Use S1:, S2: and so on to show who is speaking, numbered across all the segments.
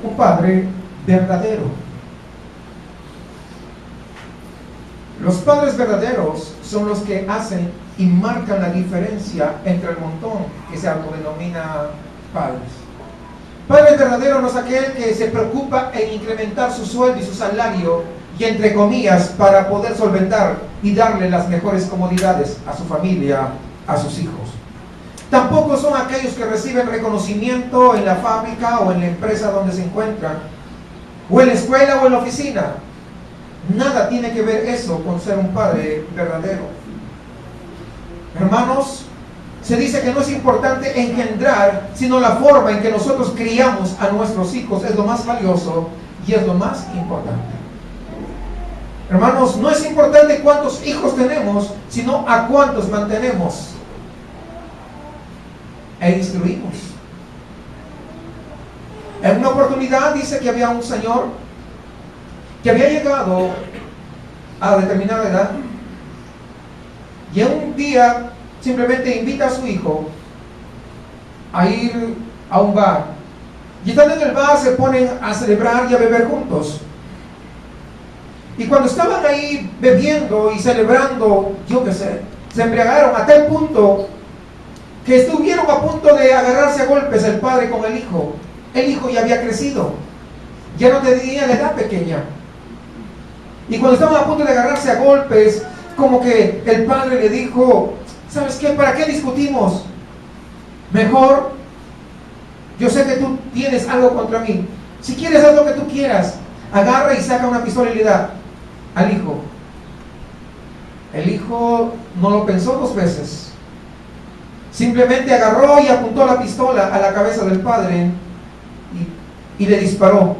S1: un padre verdadero. Los padres verdaderos son los que hacen y marcan la diferencia entre el montón que se autodenomina padres. Padre verdadero no es aquel que se preocupa en incrementar su sueldo y su salario y entre comillas para poder solventar y darle las mejores comodidades a su familia, a sus hijos. Tampoco son aquellos que reciben reconocimiento en la fábrica o en la empresa donde se encuentran, o en la escuela o en la oficina. Nada tiene que ver eso con ser un padre verdadero. Hermanos, se dice que no es importante engendrar, sino la forma en que nosotros criamos a nuestros hijos es lo más valioso y es lo más importante. Hermanos, no es importante cuántos hijos tenemos, sino a cuántos mantenemos e instruimos. En una oportunidad dice que había un señor que había llegado a determinada edad y en un día simplemente invita a su hijo a ir a un bar, y estando en el bar se ponen a celebrar y a beber juntos. Y cuando estaban ahí bebiendo y celebrando, yo qué sé, se embriagaron a tal punto que estuvieron a punto de agarrarse a golpes el padre con el hijo. El hijo ya había crecido, ya no tenía la edad pequeña. Y cuando estaban a punto de agarrarse a golpes, como que el padre le dijo: ¿sabes qué? ¿Para qué discutimos? Mejor, yo sé que tú tienes algo contra mí. Si quieres, haz lo que tú quieras. Agarra y saca una pistola y le da al hijo. El hijo no lo pensó dos veces. Simplemente agarró y apuntó la pistola a la cabeza del padre y le disparó.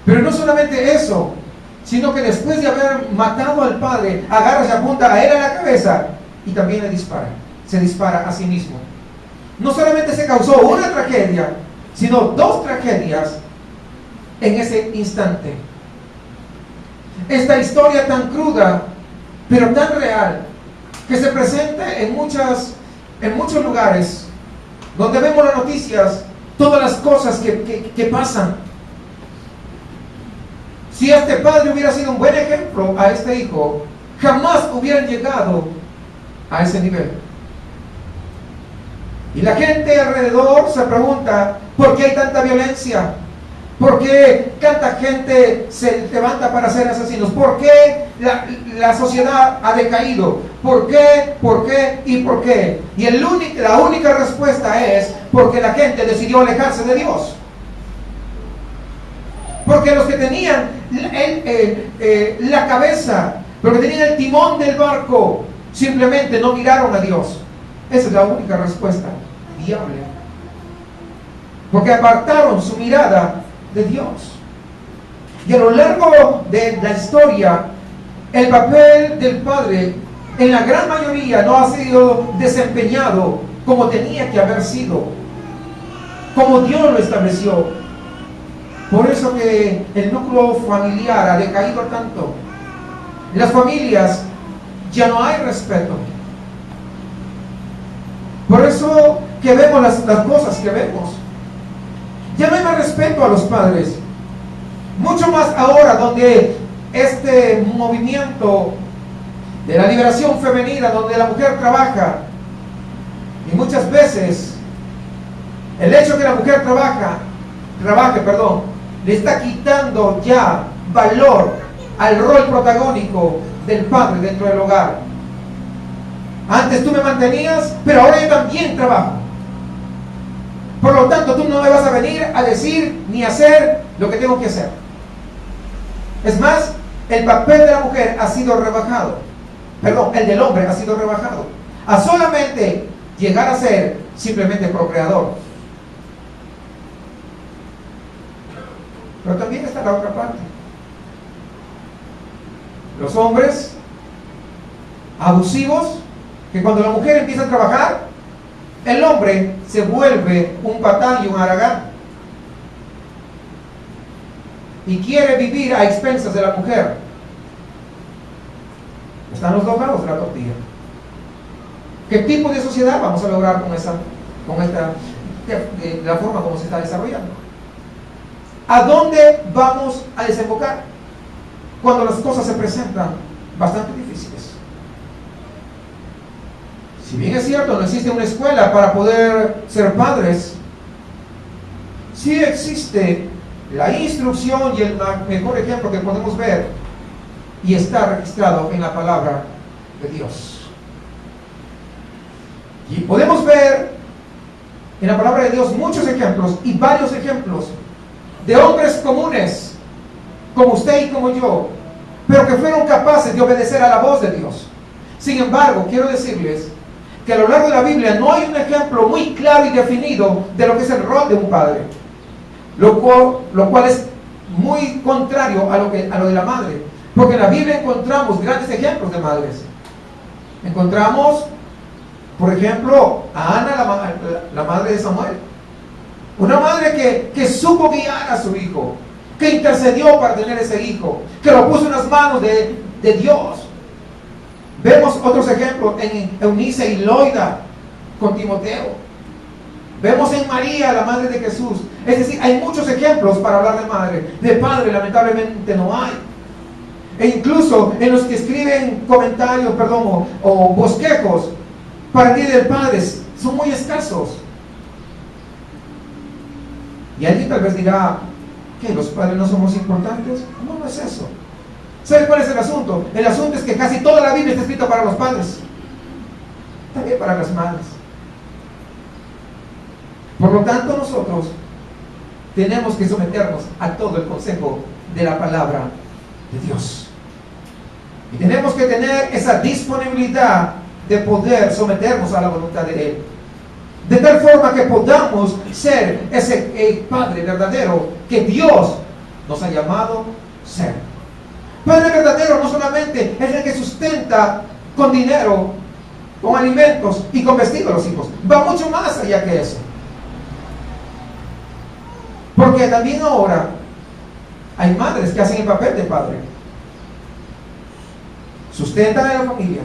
S1: Pero no solamente eso, sino que después de haber matado al padre, agarra y se apunta a él en la cabeza y también le dispara. Se dispara a sí mismo. No solamente se causó una tragedia, sino dos tragedias en ese instante. Esta historia tan cruda, pero tan real, que se presenta en muchos lugares, donde vemos las noticias, todas las cosas que pasan. Si este padre hubiera sido un buen ejemplo a este hijo, jamás hubieran llegado a ese nivel. Y la gente alrededor se pregunta: ¿por qué hay tanta violencia? ¿Por qué tanta gente se levanta para ser asesinos? ¿Por qué la sociedad ha decaído? ¿Por qué? ¿Por qué? ¿Y por qué? Y la única respuesta es: porque la gente decidió alejarse de Dios. Porque los que tenían la cabeza, los que tenían el timón del barco, simplemente no miraron a Dios. Esa es la única respuesta viable. Porque apartaron su mirada de Dios. Y a lo largo de la historia, el papel del padre en la gran mayoría no ha sido desempeñado como tenía que haber sido, como Dios lo estableció. Por eso que el núcleo familiar ha decaído tanto. En las familias ya no hay respeto. Por eso que vemos las cosas que vemos. Ya no hay más respeto a los padres. Mucho más ahora, donde este movimiento de la liberación femenina, donde la mujer trabaja, y muchas veces el hecho que la mujer trabaje, le está quitando ya valor al rol protagónico del padre dentro del hogar. Antes tú me mantenías, pero ahora yo también trabajo. Por lo tanto, tú no me vas a venir a decir ni hacer lo que tengo que hacer. Es más, el papel de la mujer ha sido rebajado. El del hombre ha sido rebajado a solamente llegar a ser simplemente procreador. Pero también está la otra parte. Los hombres abusivos, que cuando la mujer empieza a trabajar, el hombre se vuelve un patán y un haragán y quiere vivir a expensas de la mujer. Están los dos lados de la tortilla. ¿Qué tipo de sociedad vamos a lograr con esta? de la forma como se está desarrollando. ¿A dónde vamos a desembocar cuando las cosas se presentan bastante difíciles? Si bien es cierto, no existe una escuela para poder ser padres, sí existe la instrucción y el mejor ejemplo que podemos ver y está registrado en la palabra de Dios. Y podemos ver en la palabra de Dios muchos ejemplos y varios ejemplos de hombres comunes, como usted y como yo, pero que fueron capaces de obedecer a la voz de Dios. Sin embargo, quiero decirles que a lo largo de la Biblia no hay un ejemplo muy claro y definido de lo que es el rol de un padre, lo cual es muy contrario a lo de la madre, porque en la Biblia encontramos grandes ejemplos de madres. Encontramos, por ejemplo, a Ana, la madre de Samuel, una madre que supo guiar a su hijo, que intercedió para tener ese hijo, que lo puso en las manos de Dios. Vemos otros ejemplos en Eunice y Loida con Timoteo. Vemos en María, la madre de Jesús. Es decir, hay muchos ejemplos para hablar de madre. De padre, lamentablemente, no hay. E incluso en los que escriben comentarios, o bosquejos para el Día del Padre, son muy escasos. Y alguien tal vez dirá, ¿qué? ¿Los padres no somos importantes? No, no es eso. ¿Sabe cuál es el asunto? El asunto es que casi toda la Biblia está escrita para los padres, también para las madres. Por lo tanto, nosotros tenemos que someternos a todo el consejo de la palabra de Dios. Y tenemos que tener esa disponibilidad de poder someternos a la voluntad de Él, de tal forma que podamos ser ese Padre verdadero que Dios nos ha llamado ser. Padre verdadero no solamente es el que sustenta con dinero, con alimentos y con vestidos a los hijos. Va mucho más allá que eso. Porque también ahora hay madres que hacen el papel de padre. Sustentan a la familia.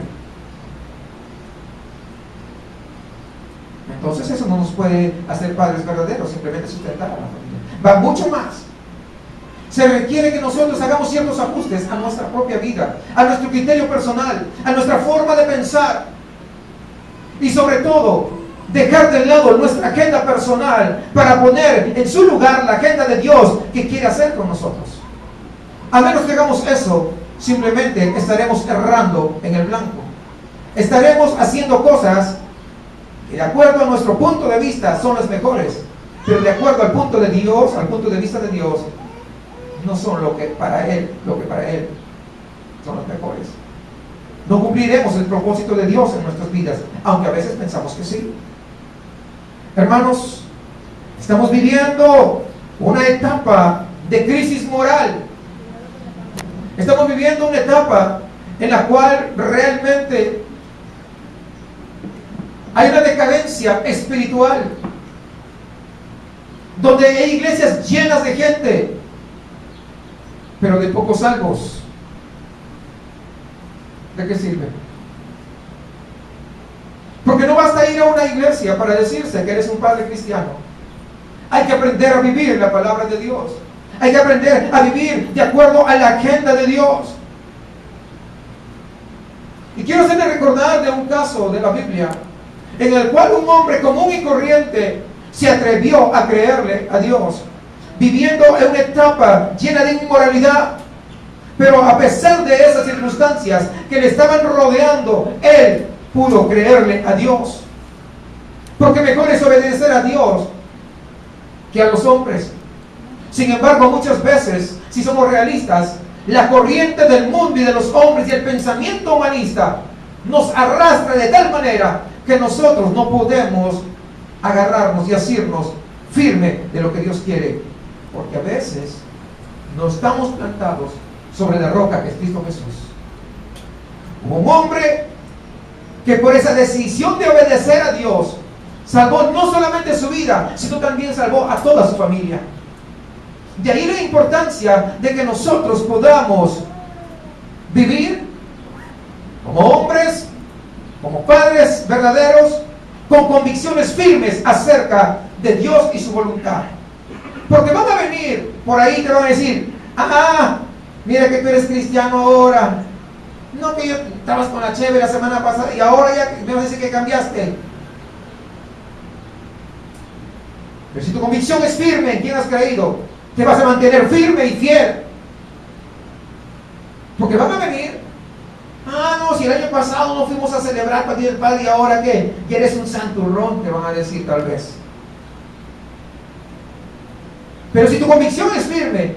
S1: Entonces eso no nos puede hacer padres verdaderos, simplemente sustentar a la familia. Va mucho más. Se requiere que nosotros hagamos ciertos ajustes a nuestra propia vida, a nuestro criterio personal, a nuestra forma de pensar. Y sobre todo, dejar de lado nuestra agenda personal para poner en su lugar la agenda de Dios que quiere hacer con nosotros. A menos que hagamos eso, simplemente estaremos errando en el blanco. Estaremos haciendo cosas que de acuerdo a nuestro punto de vista son las mejores, pero de acuerdo al punto de Dios, al punto de vista de Dios, no son lo que para Él son las mejores. No cumpliremos el propósito de Dios en nuestras vidas, aunque a veces pensamos que sí. Hermanos, estamos viviendo una etapa de crisis moral. Estamos viviendo una etapa en la cual realmente hay una decadencia espiritual, donde hay iglesias llenas de gente, pero de pocos salvos. ¿De qué sirve? Porque no basta ir a una iglesia para decirse que eres un padre cristiano. Hay que aprender a vivir la palabra de Dios. Hay que aprender a vivir de acuerdo a la agenda de Dios. Y quiero hacerle recordar de un caso de la Biblia en el cual un hombre común y corriente se atrevió a creerle a Dios, viviendo en una etapa llena de inmoralidad. Pero a pesar de esas circunstancias que le estaban rodeando, él pudo creerle a Dios. Porque mejor es obedecer a Dios que a los hombres. Sin embargo, muchas veces, si somos realistas, la corriente del mundo y de los hombres y el pensamiento humanista nos arrastra de tal manera que nosotros no podemos agarrarnos y asirnos firme de lo que Dios quiere. Porque a veces no estamos plantados sobre la roca que es Cristo Jesús. Hubo un hombre que por esa decisión de obedecer a Dios salvó no solamente su vida, sino también salvó a toda su familia. De ahí la importancia de que nosotros podamos vivir como hombres, como padres verdaderos, con convicciones firmes acerca de Dios y su voluntad. Porque van a venir por ahí y te van a decir, mira que tú eres cristiano ahora. No, que yo estabas con la cheve la semana pasada y ahora ya me vas a decir que cambiaste. Pero si tu convicción es firme en quien has creído, te vas a mantener firme y fiel. Porque van a venir. No, si el año pasado no fuimos a celebrar para Día del Padre y ahora que ya eres un santurrón, te van a decir tal vez. Pero si tu convicción es firme,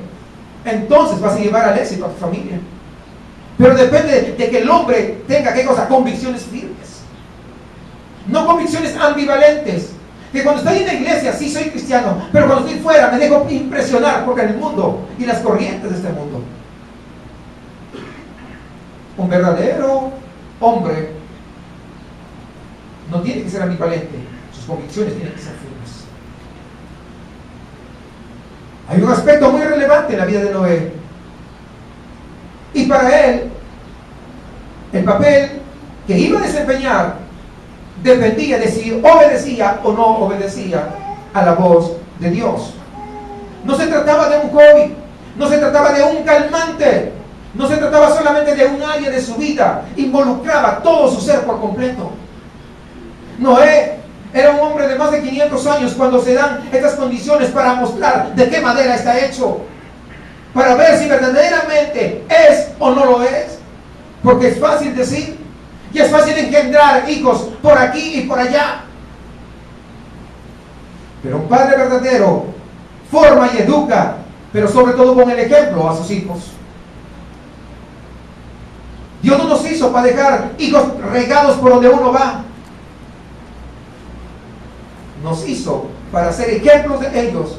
S1: entonces vas a llevar al éxito a tu familia. Pero depende de que el hombre tenga, ¿qué cosa? Convicciones firmes. No convicciones ambivalentes. Que cuando estoy en la iglesia sí soy cristiano, pero cuando estoy fuera me dejo impresionar por el mundo y las corrientes de este mundo. Un verdadero hombre no tiene que ser ambivalente. Sus convicciones tienen que ser firmes. Hay un aspecto muy relevante en la vida de Noé. Y para él, el papel que iba a desempeñar dependía de si obedecía o no obedecía a la voz de Dios. No se trataba de un hobby, no se trataba de un calmante, no se trataba solamente de un área de su vida, involucraba todo su ser por completo. Noé era un hombre de más de 500 años cuando se dan estas condiciones para mostrar de qué madera está hecho, para ver si verdaderamente es o no lo es, porque es fácil decir, y es fácil engendrar hijos por aquí y por allá. Pero un padre verdadero forma y educa, pero sobre todo con el ejemplo a sus hijos. Dios no nos hizo para dejar hijos regados por donde uno va. Nos hizo para ser ejemplos de ellos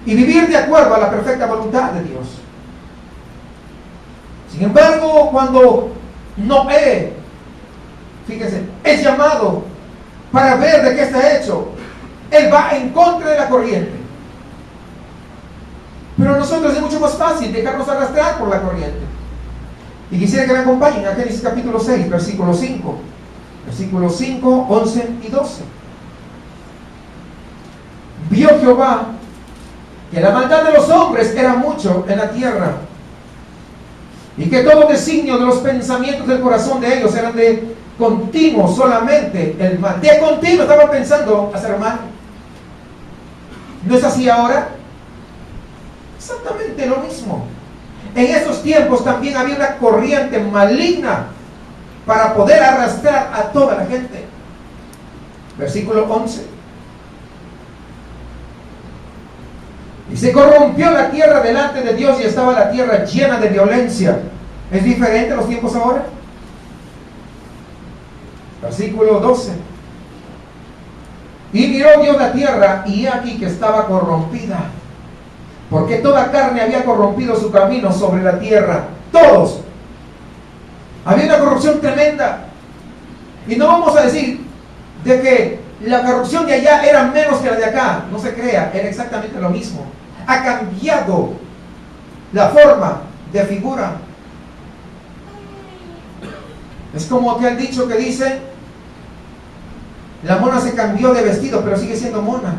S1: y vivir de acuerdo a la perfecta voluntad de Dios. Sin embargo, cuando Noé, fíjense, es llamado para ver de qué está hecho, él va en contra de la corriente. Pero a nosotros es mucho más fácil dejarnos arrastrar por la corriente. Y quisiera que me acompañen a Génesis capítulo 6, versículo 5. Versículos 5, 11 y 12. Vio Jehová que la maldad de los hombres era mucho en la tierra, y que todo designio de los pensamientos del corazón de ellos eran de continuo solamente el mal. De continuo estaba pensando hacer mal. ¿No es así ahora? Exactamente lo mismo. En esos tiempos también había una corriente maligna para poder arrastrar a toda la gente. Versículo 11. Y se corrompió la tierra delante de Dios y estaba la tierra llena de violencia. ¿Es diferente a los tiempos ahora? Versículo 12. Y miró Dios la tierra, y he aquí que estaba corrompida, porque toda carne había corrompido su camino sobre la tierra. Todos. Había una corrupción tremenda. Y no vamos a decir de que la corrupción de allá era menos que la de acá. No se crea, era exactamente lo mismo. Ha cambiado la forma de figura. Es como aquel dicho que dice: la mona se cambió de vestido, pero sigue siendo mona.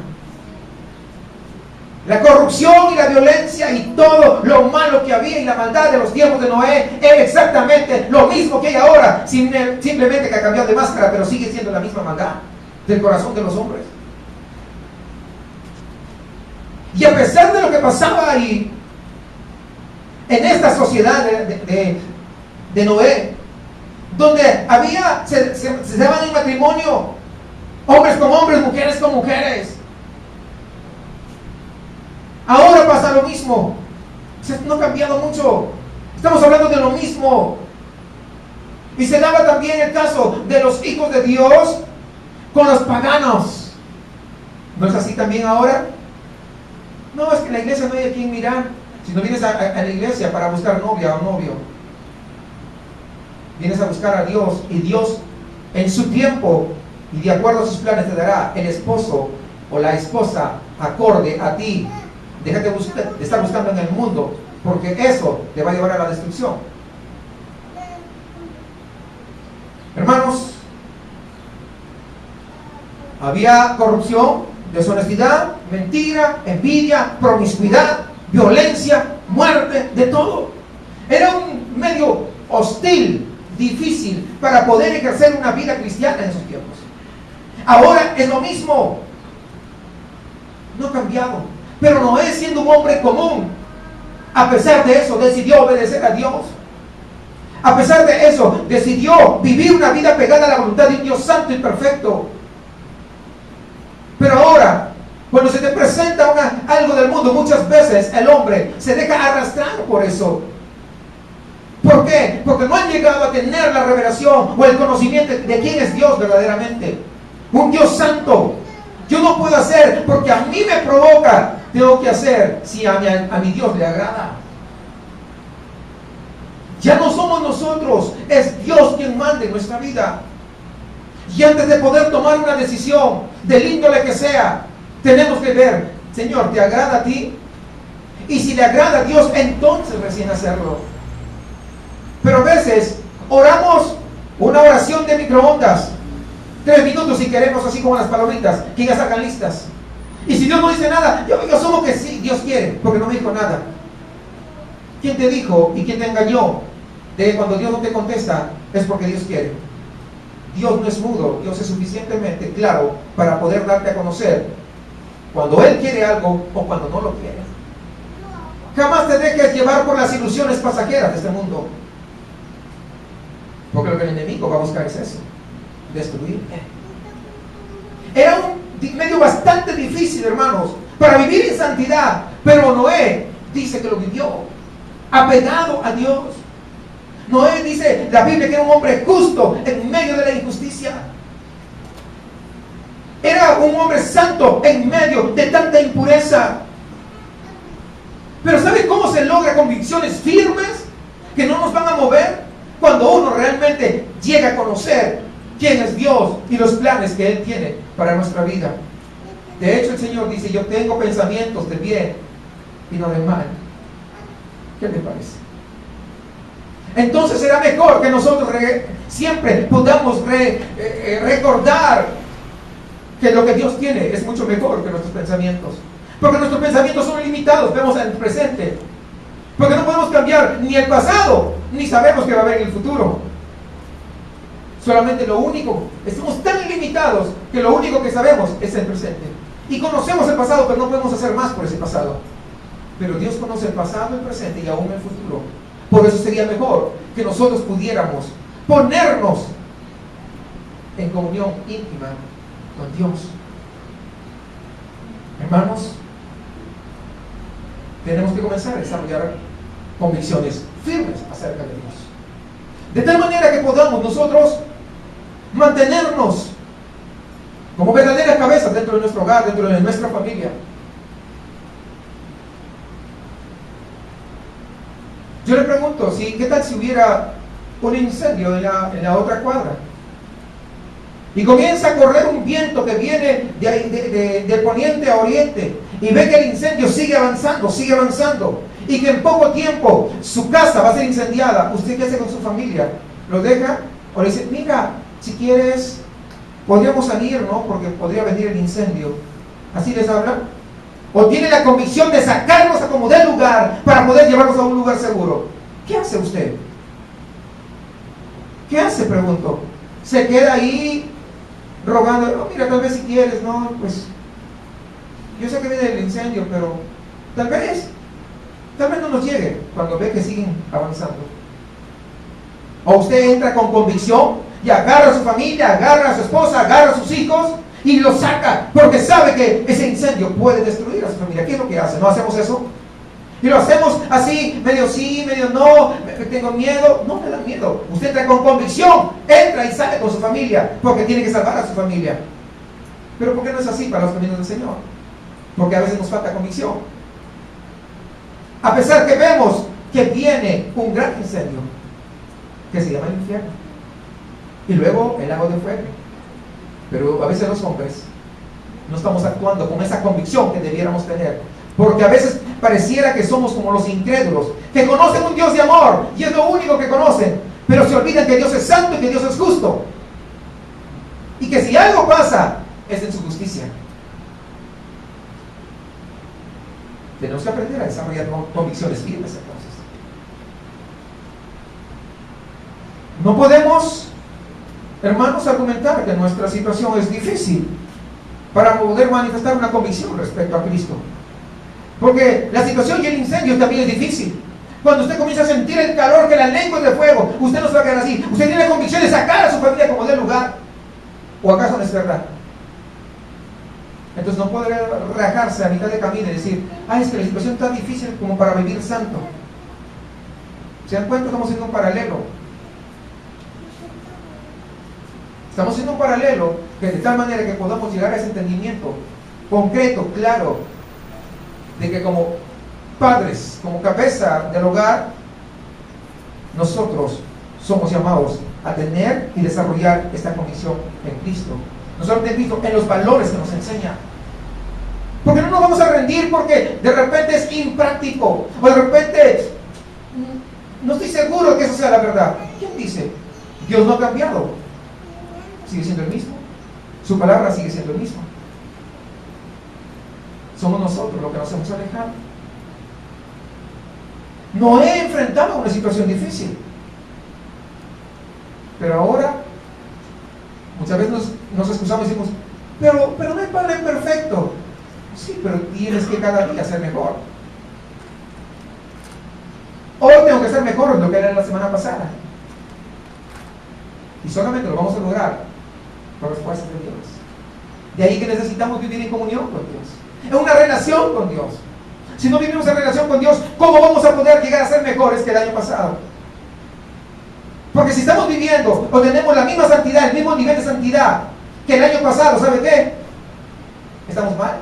S1: La corrupción y la violencia y todo lo malo que había y la maldad de los tiempos de Noé era exactamente lo mismo que hay ahora, simplemente que ha cambiado de máscara, pero sigue siendo la misma maldad del corazón de los hombres. Y a pesar de lo que pasaba ahí, en esta sociedad de Noé, donde se daban en matrimonio hombres con hombres, mujeres con mujeres, ahora pasa lo mismo. No ha cambiado mucho. Estamos hablando de lo mismo. Y se daba también el caso de los hijos de Dios con los paganos. ¿No es así también ahora? No, es que en la iglesia no hay a quien mirar. Si no vienes a la iglesia para buscar novia o novio, vienes a buscar a Dios, y Dios en su tiempo y de acuerdo a sus planes te dará el esposo o la esposa acorde a ti. Déjate de estar buscando en el mundo, porque eso te va a llevar a la destrucción. Hermanos, Había corrupción, deshonestidad, mentira, envidia, promiscuidad, violencia, muerte, de todo. Era un medio hostil, difícil para poder ejercer una vida cristiana en esos tiempos. Ahora es lo mismo. No ha cambiado. Pero Noé, siendo un hombre común, a pesar de eso decidió obedecer a Dios. A pesar de eso decidió vivir una vida pegada a la voluntad de un Dios santo y perfecto. Pero ahora, cuando se te presenta algo del mundo, muchas veces el hombre se deja arrastrar por eso. ¿Por qué? Porque no han llegado a tener la revelación o el conocimiento de quién es Dios verdaderamente. Un Dios santo. Yo no puedo hacer porque a mí me provoca. Tengo que hacer si a mi Dios le agrada. Ya no somos nosotros, es Dios quien manda en nuestra vida. Y antes de poder tomar una decisión, del índole que sea, tenemos que ver, Señor, ¿te agrada a ti? Y si le agrada a Dios, entonces recién hacerlo. Pero a veces oramos una oración de microondas, 3 minutos si queremos, así como las palomitas, que ya sacan listas. Y si Dios no dice nada, yo asumo que sí, Dios quiere, porque no me dijo nada. ¿Quién te dijo y quién te engañó de que cuando Dios no te contesta es porque Dios quiere? Dios no es mudo, Dios es suficientemente claro para poder darte a conocer cuando Él quiere algo o cuando no lo quiere. Jamás te dejes llevar por las ilusiones pasajeras de este mundo, porque lo que el enemigo va a buscar es eso, destruir. Era un medio bastante difícil, hermanos, para vivir en santidad, pero Noé dice que lo vivió apegado a Dios. Noé dice la Biblia que era un hombre justo en medio de la injusticia. Era un hombre santo en medio de tanta impureza. Pero ¿sabe cómo se logra convicciones firmes que no nos van a mover? Cuando uno realmente llega a conocer quién es Dios y los planes que Él tiene para nuestra vida. De hecho, el Señor dice: yo tengo pensamientos de bien y no de mal. ¿Qué te parece? Entonces será mejor que nosotros siempre podamos recordar que lo que Dios tiene es mucho mejor que nuestros pensamientos. Porque nuestros pensamientos son limitados, vemos el presente. Porque no podemos cambiar ni el pasado, ni sabemos qué va a haber en el futuro. Solamente lo único, estamos tan limitados que lo único que sabemos es el presente. Y conocemos el pasado, pero no podemos hacer más por ese pasado. Pero Dios conoce el pasado, el presente y aún el futuro. Por eso sería mejor que nosotros pudiéramos ponernos en comunión íntima con Dios. Hermanos, tenemos que comenzar a desarrollar convicciones firmes acerca de Dios, de tal manera que podamos nosotros mantenernos como verdaderas cabezas dentro de nuestro hogar, dentro de nuestra familia. Yo le pregunto, ¿qué tal si hubiera un incendio en la otra cuadra? Y comienza a correr un viento que viene de poniente a oriente, y ve que el incendio sigue avanzando, y que en poco tiempo su casa va a ser incendiada. ¿Usted qué hace con su familia? ¿Lo deja? ¿O le dice: mira, si quieres, podríamos salir, ¿no? Porque podría venir el incendio? ¿Así les habla? ¿O tiene la convicción de sacarnos a como del lugar para poder llevarnos a un lugar seguro? ¿Qué hace usted? ¿Qué hace? Pregunto. ¿Se queda ahí rogando? Oh, mira, tal vez si quieres, no, pues yo sé que viene el incendio, pero tal vez no nos llegue cuando ve que siguen avanzando. O usted entra con convicción y agarra a su familia, agarra a su esposa, agarra a sus hijos y los saca, porque sabe que ese incendio puede destruir a su familia. ¿Qué es lo que hace? ¿No hacemos eso? Y lo hacemos así, medio sí, medio no, tengo miedo. No me da miedo. Usted entra con convicción, entra y sale con su familia, porque tiene que salvar a su familia. Pero ¿por qué no es así para los caminos del Señor? Porque a veces nos falta convicción. A pesar que vemos que viene un gran incendio, que se llama el infierno, y luego el lago de fuego. Pero a veces los hombres no estamos actuando con esa convicción que debiéramos tener, porque a veces pareciera que somos como los incrédulos, que conocen un Dios de amor y es lo único que conocen, pero se olvidan que Dios es santo y que Dios es justo, y que si algo pasa es en su justicia. Tenemos que aprender a desarrollar convicciones firmes entonces. No podemos, hermanos, argumentar que nuestra situación es difícil para poder manifestar una convicción respecto a Cristo. Porque la situación y el incendio también es difícil. Cuando usted comienza a sentir el calor, que la lengua es de fuego, usted no se va a quedar así. Usted tiene la convicción de sacar a su familia como del lugar. ¿O acaso no es verdad? Entonces no puede rajarse a mitad de camino y decir, es que la situación está difícil como para vivir santo. ¿Se dan cuenta? Estamos haciendo un paralelo. Estamos haciendo un paralelo que de tal manera que podamos llegar a ese entendimiento concreto, claro, de que como padres, como cabeza del hogar, nosotros somos llamados a tener y desarrollar esta convicción en Cristo. Nosotros en Cristo, en los valores que nos enseña. Porque no nos vamos a rendir porque de repente es impráctico, o de repente no estoy seguro que eso sea la verdad. ¿Quién dice? Dios no ha cambiado. Sigue siendo el mismo. Su palabra sigue siendo el mismo. Somos nosotros los que nos hemos alejado. Noé enfrentaba una situación difícil. Pero ahora, muchas veces nos excusamos y decimos, pero no hay padre perfecto. Sí, pero tienes que cada día ser mejor. Hoy tengo que ser mejor de lo que era la semana pasada. Y solamente lo vamos a lograr por las fuerzas de Dios. De ahí que necesitamos vivir en comunión con Dios, en una relación con Dios. Si no vivimos en relación con Dios, ¿cómo vamos a poder llegar a ser mejores que el año pasado? Porque si estamos viviendo o tenemos la misma santidad, el mismo nivel de santidad que el año pasado, ¿sabe qué? Estamos mal.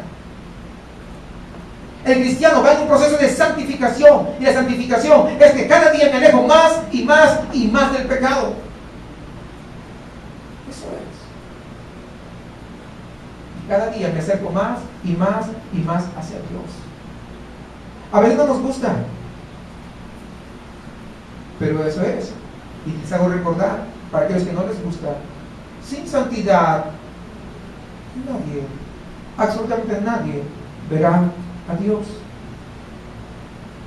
S1: El cristiano va en un proceso de santificación, y la santificación es que cada día me alejo más y más y más del pecado. Eso es. Y cada día me acerco más y más y más hacia Dios. A veces no nos gusta, pero eso es. Y les hago recordar, para aquellos que no les gusta, sin santidad, nadie, absolutamente nadie, verá a Dios.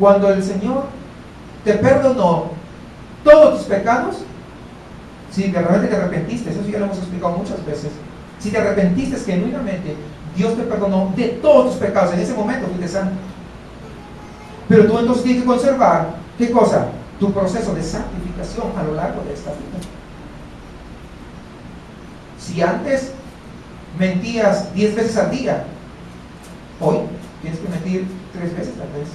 S1: Cuando el Señor te perdonó todos tus pecados, si realmente te arrepentiste, eso ya lo hemos explicado muchas veces, si te arrepentiste genuinamente, Dios te perdonó de todos tus pecados, en ese momento fuiste santo. Pero tú entonces tienes que conservar, ¿qué cosa? Tu proceso de santificación a lo largo de esta vida. Si antes mentías 10 veces al día, hoy tienes que mentir 3 veces tal vez,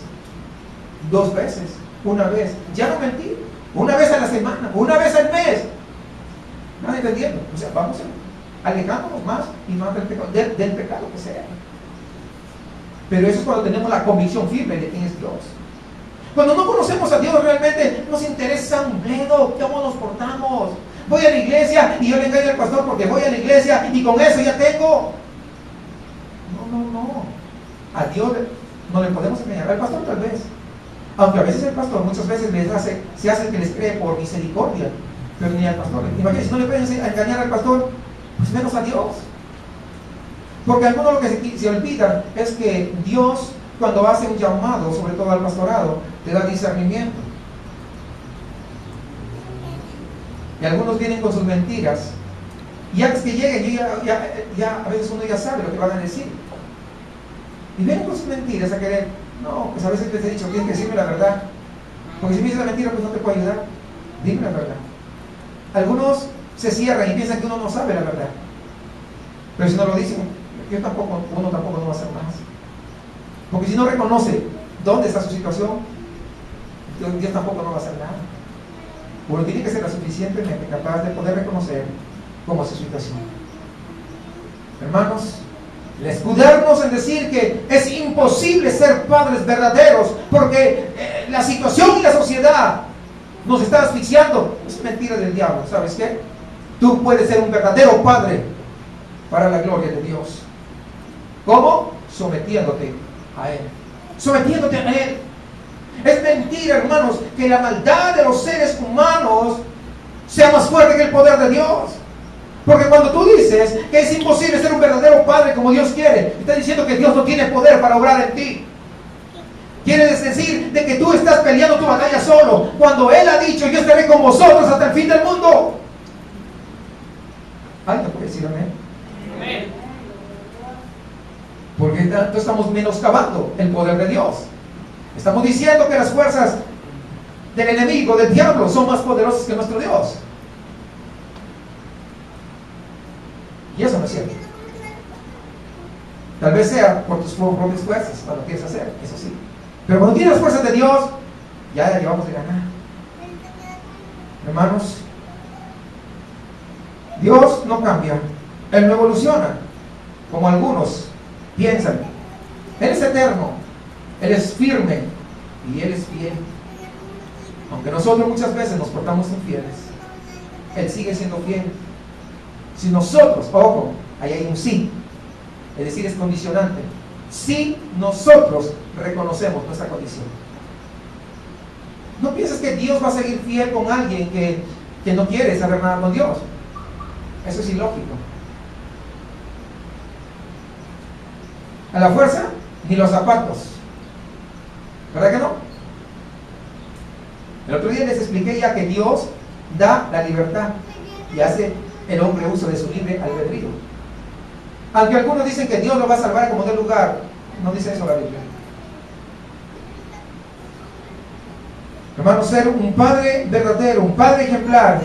S1: 2 veces, 1 vez. Ya no mentir, 1 vez a la semana, 1 vez al mes. ¿Están entendiendo? O sea, vamos alejándonos más y más del pecado que sea. Pero eso es cuando tenemos la convicción firme de quién es Dios. Cuando no conocemos a Dios realmente nos interesa un bledo cómo nos portamos. Voy a la iglesia y yo le engaño al pastor porque voy a la iglesia y con eso ya tengo. No. A Dios no le podemos engañar. Al pastor tal vez. Aunque a veces el pastor muchas veces se hace que les cree por misericordia. Pero ni al pastor. Imagínense, si no le pueden engañar al pastor, pues menos a Dios. Porque algunos lo que se olvidan es que Dios, cuando hace un llamado, sobre todo al pastorado, te da discernimiento. Y algunos vienen con sus mentiras. Y antes que lleguen, a veces uno ya sabe lo que van a decir. Y vienen con sus mentiras a querer, no, pues a veces les he dicho, tienes que decirme la verdad. Porque si me dices la mentira, pues no te puedo ayudar. Dime la verdad. Algunos se cierran y piensan que uno no sabe la verdad. Pero si no lo dicen, uno tampoco no va a hacer más. Porque si no reconoce dónde está su situación, Dios tampoco no va a hacer nada. Uno tiene que ser lo suficientemente capaz de poder reconocer cómo es su situación. Hermanos, el escudarnos en decir que es imposible ser padres verdaderos porque la situación y la sociedad nos está asfixiando, es mentira del diablo. ¿Sabes qué? Tú puedes ser un verdadero padre para la gloria de Dios. ¿Cómo? Sometiéndote a Él. Sometiéndote a Él. Es mentira, hermanos, que la maldad de los seres humanos sea más fuerte que el poder de Dios. Porque cuando tú dices que es imposible ser un verdadero padre como Dios quiere, estás diciendo que Dios no tiene poder para obrar en ti. Quiere decir de que tú estás peleando tu batalla solo, cuando Él ha dicho: yo estaré con vosotros hasta el fin del mundo. ¿Alguien puede decir amén? Amén. Porque tanto estamos menoscabando el poder de Dios. Estamos diciendo que las fuerzas del enemigo, del diablo, son más poderosas que nuestro Dios. Y eso no es cierto. Tal vez sea por tus propias fuerzas, cuando quieres hacer, eso sí. Pero cuando tienes las fuerzas de Dios, ya la llevamos de ganar. Hermanos, Dios no cambia, Él no evoluciona, como algunos piensan. Él es eterno, Él es firme y Él es fiel. Aunque nosotros muchas veces nos portamos infieles, Él sigue siendo fiel. Si nosotros, ojo, ahí hay un sí, es decir, es condicionante. Si nosotros reconocemos nuestra condición. No pienses que Dios va a seguir fiel con alguien que no quiere saber nada con Dios. Eso es ilógico. A la fuerza, ni los zapatos. ¿Verdad que no? El otro día les expliqué ya que Dios da la libertad y hace el hombre uso de su libre albedrío. Aunque algunos dicen que Dios lo va a salvar como de lugar, no dice eso la Biblia. Hermanos, ser un padre verdadero, un padre ejemplar,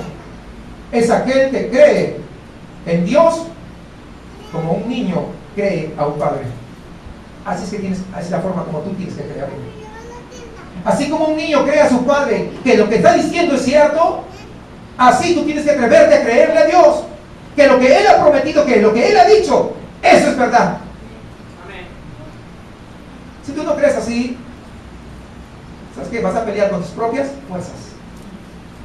S1: es aquel que cree en Dios como un niño cree a un padre. Así es la forma como tú tienes que creer. Así como un niño cree a su padre que lo que está diciendo es cierto, así tú tienes que atreverte a creerle a Dios que lo que Él ha prometido, que lo que Él ha dicho, eso es verdad. Amén. Si tú no crees así, ¿sabes qué? Vas a pelear con tus propias fuerzas.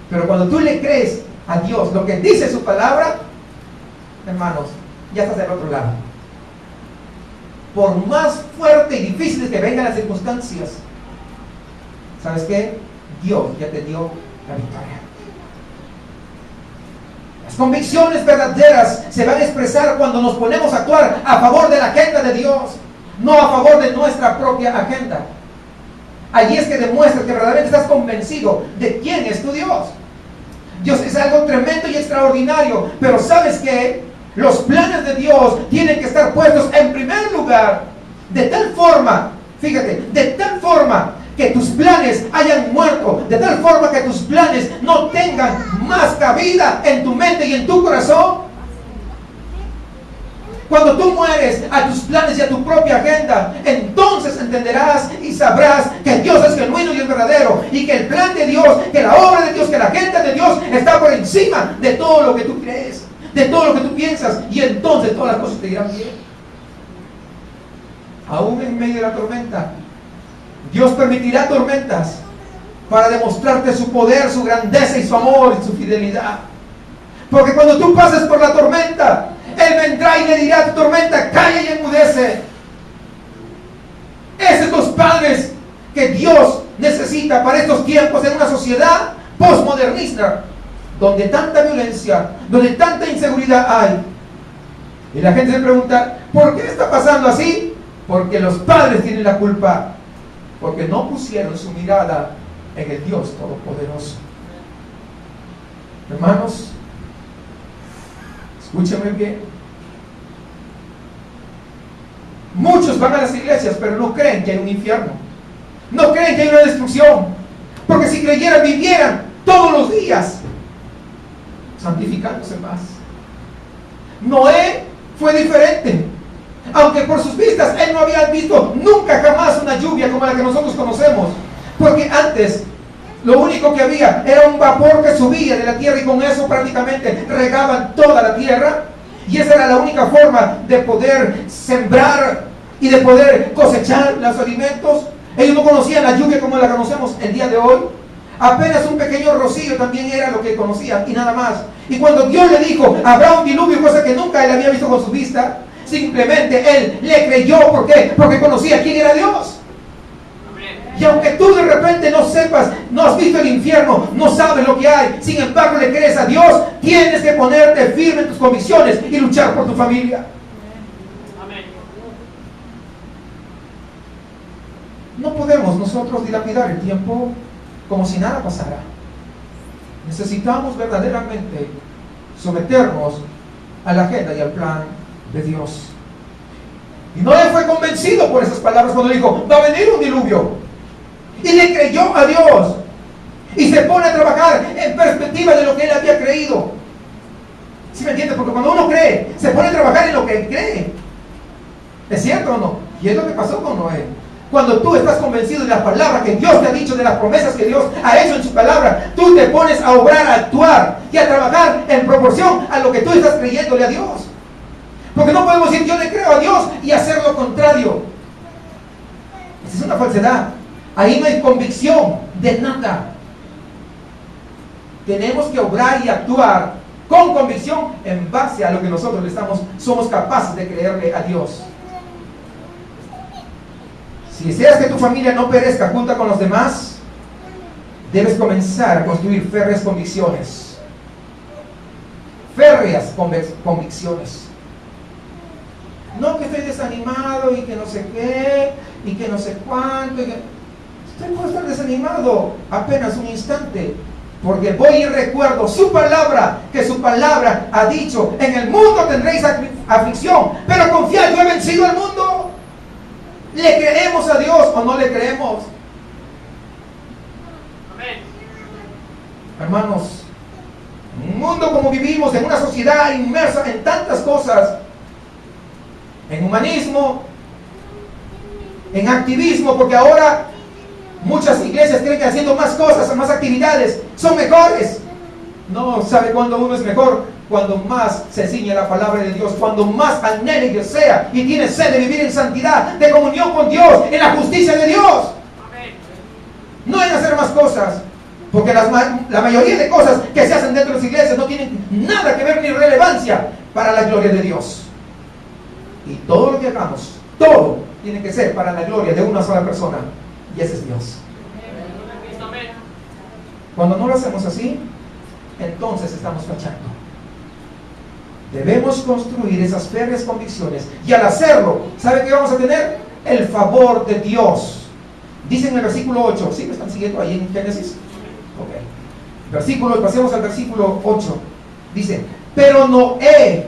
S1: Pero cuando tú le crees a Dios lo que dice su palabra, hermanos, ya estás del otro lado. Por más fuerte y difíciles que vengan las circunstancias, ¿sabes qué? Dios ya te dio la victoria. Las convicciones verdaderas se van a expresar cuando nos ponemos a actuar a favor de la agenda de Dios, no a favor de nuestra propia agenda. Allí es que demuestras que verdaderamente estás convencido de quién es tu Dios. Dios es algo tremendo y extraordinario, pero ¿sabes qué? Los planes de Dios tienen que estar puestos en primer lugar, de tal forma, fíjate, de tal forma que tus planes hayan muerto, de tal forma que tus planes no tengan más cabida en tu mente y en tu corazón. Cuando tú mueres a tus planes y a tu propia agenda, entonces entenderás y sabrás que Dios es genuino y es verdadero, y que el plan de Dios, que la obra de Dios, que la agenda de Dios está por encima de todo lo que tú crees, de todo lo que tú piensas, y entonces todas las cosas te irán bien. Aún en medio de la tormenta, Dios permitirá tormentas para demostrarte su poder, su grandeza y su amor y su fidelidad. Porque cuando tú pases por la tormenta, Él vendrá y le dirá a tu tormenta: calla y enmudece. Esos son los padres que Dios necesita para estos tiempos, en una sociedad postmodernista, donde tanta violencia, donde tanta inseguridad hay. Y la gente se pregunta: ¿por qué está pasando así? Porque los padres tienen la culpa, porque no pusieron su mirada en el Dios Todopoderoso. Hermanos, escúchame bien. Muchos van a las iglesias, pero no creen que hay un infierno. No creen que hay una destrucción. Porque si creyeran, vivieran todos los días santificándose más. Noé fue diferente. Aunque por sus vistas él no había visto nunca jamás una lluvia como la que nosotros conocemos. Porque antes lo único que había era un vapor que subía de la tierra, y con eso prácticamente regaban toda la tierra. Y esa era la única forma de poder sembrar y de poder cosechar los alimentos. Ellos no conocían la lluvia como la conocemos el día de hoy. Apenas un pequeño rocío también era lo que conocían, y nada más. Y cuando Dios le dijo: habrá un diluvio, cosa que nunca él había visto con su vista, simplemente él le creyó. ¿Por qué? Porque conocía quién era Dios. Y Y aunque tú de repente no sepas, no has visto el infierno, no sabes lo que hay, sin embargo le crees a Dios, tienes que ponerte firme en tus convicciones y luchar por tu familia.
S2: Amén.
S1: No podemos nosotros dilapidar el tiempo como si nada pasara. Necesitamos verdaderamente someternos a la agenda y al plan de Dios. Y Noé fue convencido por esas palabras cuando dijo, va a venir un diluvio. Y le creyó a Dios. Y se pone a trabajar en perspectiva de lo que él había creído. ¿Sí me entiendes? Porque cuando uno cree, se pone a trabajar en lo que cree. ¿Es cierto o no? Y es lo que pasó con Noé. Cuando tú estás convencido de las palabras que Dios te ha dicho, de las promesas que Dios ha hecho en su palabra, tú te pones a obrar, a actuar y a trabajar en proporción a lo que tú estás creyéndole a Dios. Porque no podemos decir yo le creo a Dios y hacer lo contrario. Esa es una falsedad. Ahí no hay convicción de nada. Tenemos que obrar y actuar con convicción en base a lo que nosotros somos capaces de creerle a Dios. Si deseas que tu familia no perezca junto con los demás, debes comenzar a construir férreas convicciones. Férreas convicciones. No que estoy desanimado y que no sé qué, y que no sé cuánto. Usted puede estar desanimado apenas un instante, porque voy y recuerdo su palabra, que su palabra ha dicho, en el mundo tendréis aflicción, pero confiad, yo he vencido al mundo. ¿Le creemos a Dios o no le creemos?
S2: Amén.
S1: Hermanos, en un mundo como vivimos, en una sociedad inmersa en tantas cosas, en humanismo, en activismo, porque ahora muchas iglesias creen que haciendo más cosas, más actividades, son mejores. No, ¿sabe cuándo uno es mejor? Cuando más se ciñe la palabra de Dios, cuando más anhela y desea y tiene sed de vivir en santidad, de comunión con Dios, en la justicia de Dios.
S2: Amén.
S1: No en hacer más cosas, porque la mayoría de cosas que se hacen dentro de las iglesias no tienen nada que ver ni relevancia para la gloria de Dios. Y todo lo que hagamos, todo tiene que ser para la gloria de una sola persona, y ese es Dios.
S2: Amén.
S1: Cuando no lo hacemos así, entonces estamos fallando. Debemos construir esas férreas convicciones, y al hacerlo, ¿sabe qué vamos a tener? El favor de Dios. Dice en el versículo 8, ¿sí me están siguiendo ahí en Génesis? Ok. Pasemos al versículo 8. Dice, pero Noé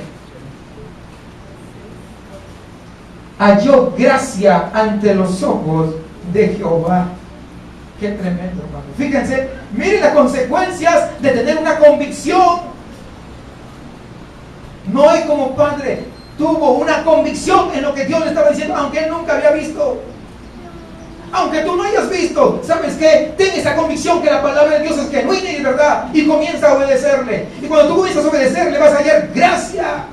S1: halló gracia ante los ojos de Jehová. Qué tremendo, hermano. Fíjense, miren las consecuencias de tener una convicción. Noé como padre tuvo una convicción en lo que Dios le estaba diciendo, aunque él nunca había visto. Aunque tú no hayas visto, ¿sabes qué? Ten esa convicción que la palabra de Dios es genuina y de verdad, y comienza a obedecerle. Y cuando tú comienzas a obedecerle, vas a hallar gracia.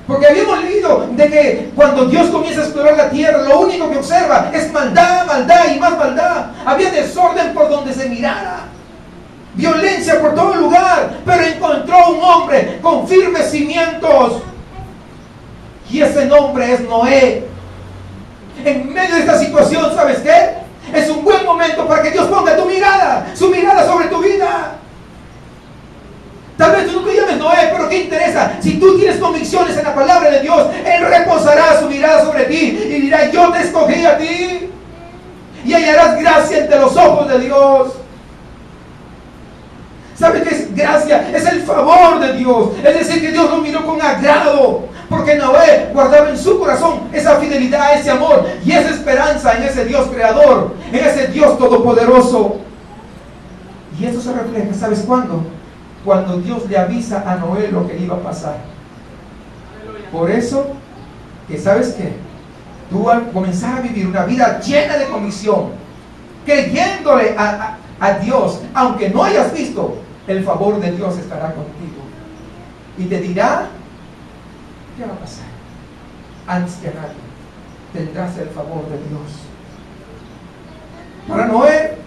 S1: Porque habíamos leído de que cuando Dios comienza a explorar la tierra, lo único que observa es maldad, maldad y más maldad. Había desorden por donde se mirara, violencia por todo lugar, pero encontró un hombre con firmes cimientos, y ese nombre es Noé. En medio de esta situación, ¿sabes qué? Es un buen momento para que Dios ponga su mirada sobre tu vida. Tal vez tú no te llames Noé, pero ¿qué interesa? Si tú tienes convicciones en la palabra de Dios, Él reposará su mirada sobre ti y dirá, yo te escogí a ti, y hallarás gracia ante los ojos de Dios. ¿Sabe qué es gracia? Es el favor de Dios. Es decir, que Dios lo miró con agrado, porque Noé guardaba en su corazón esa fidelidad, ese amor y esa esperanza en ese Dios creador, en ese Dios todopoderoso. Y eso se refleja, ¿sabes cuándo? Cuando Dios le avisa a Noé lo que iba a pasar. Por eso, que ¿sabes qué? Tú al comenzar a vivir una vida llena de convicción, creyéndole a Dios, aunque no hayas visto, el favor de Dios estará contigo y te dirá qué va a pasar. Antes que nadie tendrás el favor de Dios. Para Noé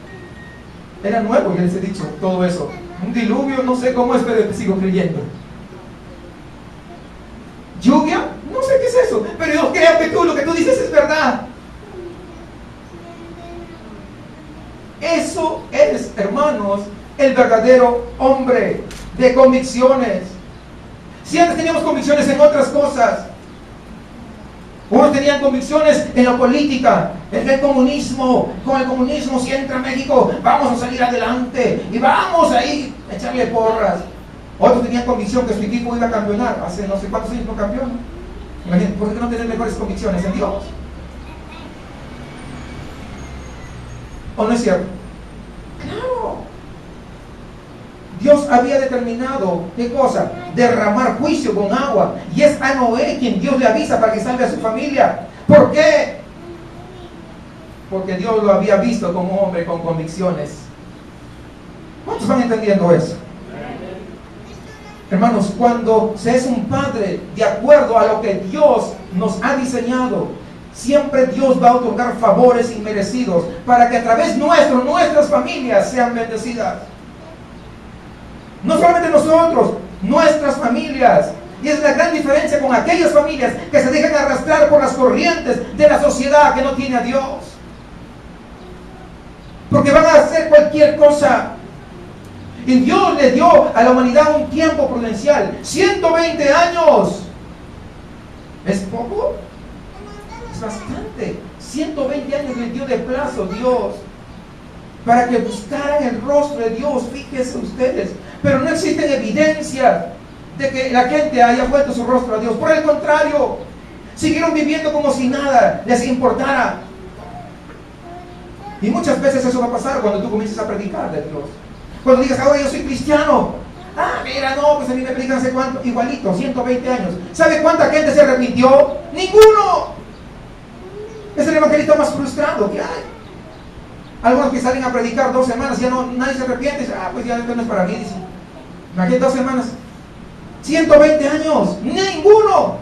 S1: era nuevo, ya les he dicho todo eso. Un diluvio, no sé cómo es, pero sigo creyendo. Lluvia, no sé qué es eso, pero yo creo que lo que tú dices es verdad. Eso es, hermanos, el verdadero hombre de convicciones. Si antes teníamos convicciones en otras cosas, unos tenían convicciones en la política, en el comunismo. Con el comunismo, si entra México, vamos a salir adelante y vamos ahí a echarle porras. Otros tenían convicción que su equipo iba a campeonar. Hace no sé cuántos años no campeona. Imagínate, ¿por qué no tener mejores convicciones en Dios? ¿O no es cierto? Claro. Dios había determinado, ¿qué cosa? Derramar juicio con agua. Y es a Noé quien Dios le avisa para que salve a su familia. ¿Por qué? Porque Dios lo había visto como un hombre con convicciones. ¿Cuántos van entendiendo eso? Hermanos, cuando se es un padre de acuerdo a lo que Dios nos ha diseñado, siempre Dios va a otorgar favores inmerecidos para que a través nuestro, nuestras familias sean bendecidas. No solamente nosotros, nuestras familias. Y es la gran diferencia con aquellas familias que se dejan arrastrar por las corrientes de la sociedad que no tiene a Dios. Porque van a hacer cualquier cosa. Y Dios le dio a la humanidad un tiempo prudencial. 120 años. ¿Es poco? Es bastante. 120 años le dio de plazo Dios para que buscaran el rostro de Dios. Fíjense ustedes. Pero no existen evidencias de que la gente haya vuelto su rostro a Dios. Por el contrario, siguieron viviendo como si nada les importara. Y muchas veces eso va a pasar cuando tú comiences a predicar de Dios. Cuando digas, ahora yo soy cristiano. Ah, mira, no, pues a mí me predican hace cuánto, igualito, 120 años. ¿Sabe cuánta gente se arrepintió? ¡Ninguno! Es el evangelista más frustrado que hay. Algunos que salen a predicar 2 semanas, ya no, nadie se arrepiente. Dice, ah, pues ya esto no es para mí. Dice, imagínate 2 semanas. 120 años. ¡Ninguno!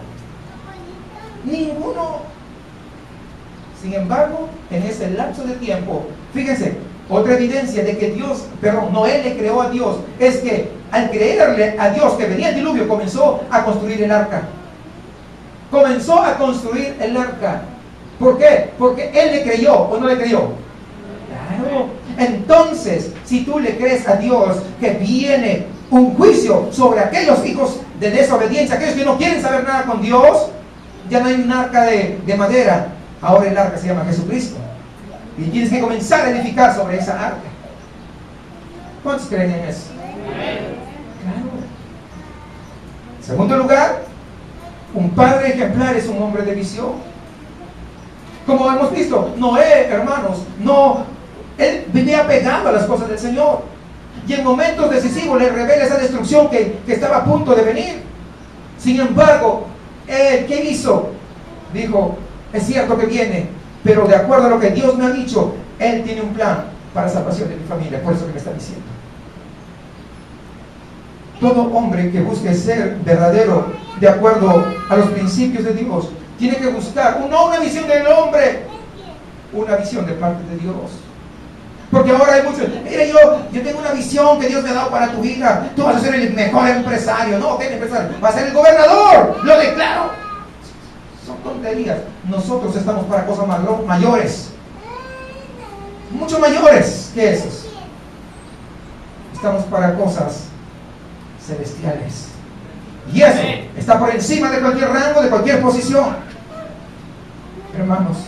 S1: Ninguno. Sin embargo, en ese lapso de tiempo, fíjense, otra evidencia de que Noé le creó a Dios, es que al creerle a Dios que venía el diluvio, comenzó a construir el arca. Comenzó a construir el arca. ¿Por qué? Porque él le creyó, ¿o no le creyó? Claro. Entonces, si tú le crees a Dios que viene un juicio sobre aquellos hijos de desobediencia, aquellos que no quieren saber nada con Dios, ya no hay un arca de madera. Ahora el arca se llama Jesucristo. Y tienes que comenzar a edificar sobre esa arca. ¿Cuántos creen en eso? Claro. En segundo lugar, un padre ejemplar es un hombre de visión. Como hemos visto, Noé, hermanos, él vivía pegado a las cosas del Señor. Y en momentos decisivos le revela esa destrucción que estaba a punto de venir. Sin embargo, él, ¿qué hizo? Dijo, es cierto que viene, pero de acuerdo a lo que Dios me ha dicho, Él tiene un plan para la salvación de mi familia. Por eso que me está diciendo. Todo hombre que busque ser verdadero de acuerdo a los principios de Dios, tiene que buscar no una visión del hombre, una visión de parte de Dios. Porque ahora hay muchos, mira, yo tengo una visión que Dios me ha dado para tu vida. Tú vas a ser el mejor empresario. No, ¿qué empresario? Vas a ser el gobernador. Lo declaro. Son tonterías. Nosotros estamos para cosas mayores. Mucho mayores que esos. Estamos para cosas celestiales. Y eso está por encima de cualquier rango, de cualquier posición. Hermanos,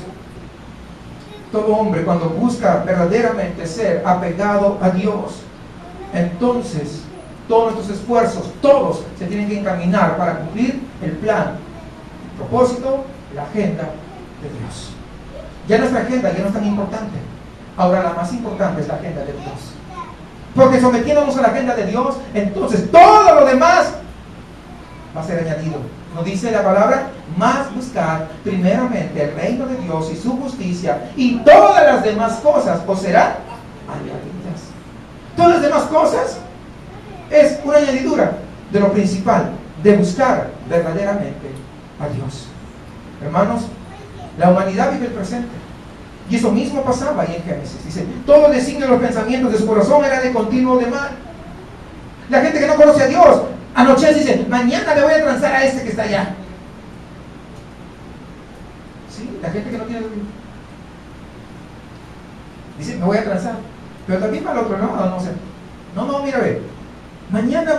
S1: todo hombre cuando busca verdaderamente ser apegado a Dios, entonces todos nuestros esfuerzos, todos se tienen que encaminar para cumplir el plan, el propósito, la agenda de Dios. Ya nuestra agenda ya no es tan importante. Ahora la más importante es la agenda de Dios. Porque sometiéndonos a la agenda de Dios, entonces todo lo demás va a ser añadido. ¿No dice la palabra? Más buscar primeramente el reino de Dios y su justicia, y todas las demás cosas os serán añadidas. Todas las demás cosas es una añadidura de lo principal, de buscar verdaderamente a Dios. Hermanos, la humanidad vive el presente. Y eso mismo pasaba ahí en Génesis. Dice, todo el designio de los pensamientos de su corazón era de continuo de mal. La gente que no conoce a Dios, anoche dice, mañana le voy a transar a este que está allá. Sí, la gente que no tiene... dice, me voy a transar. Pero también para el otro lado, no sé. No, mira, ve. Mañana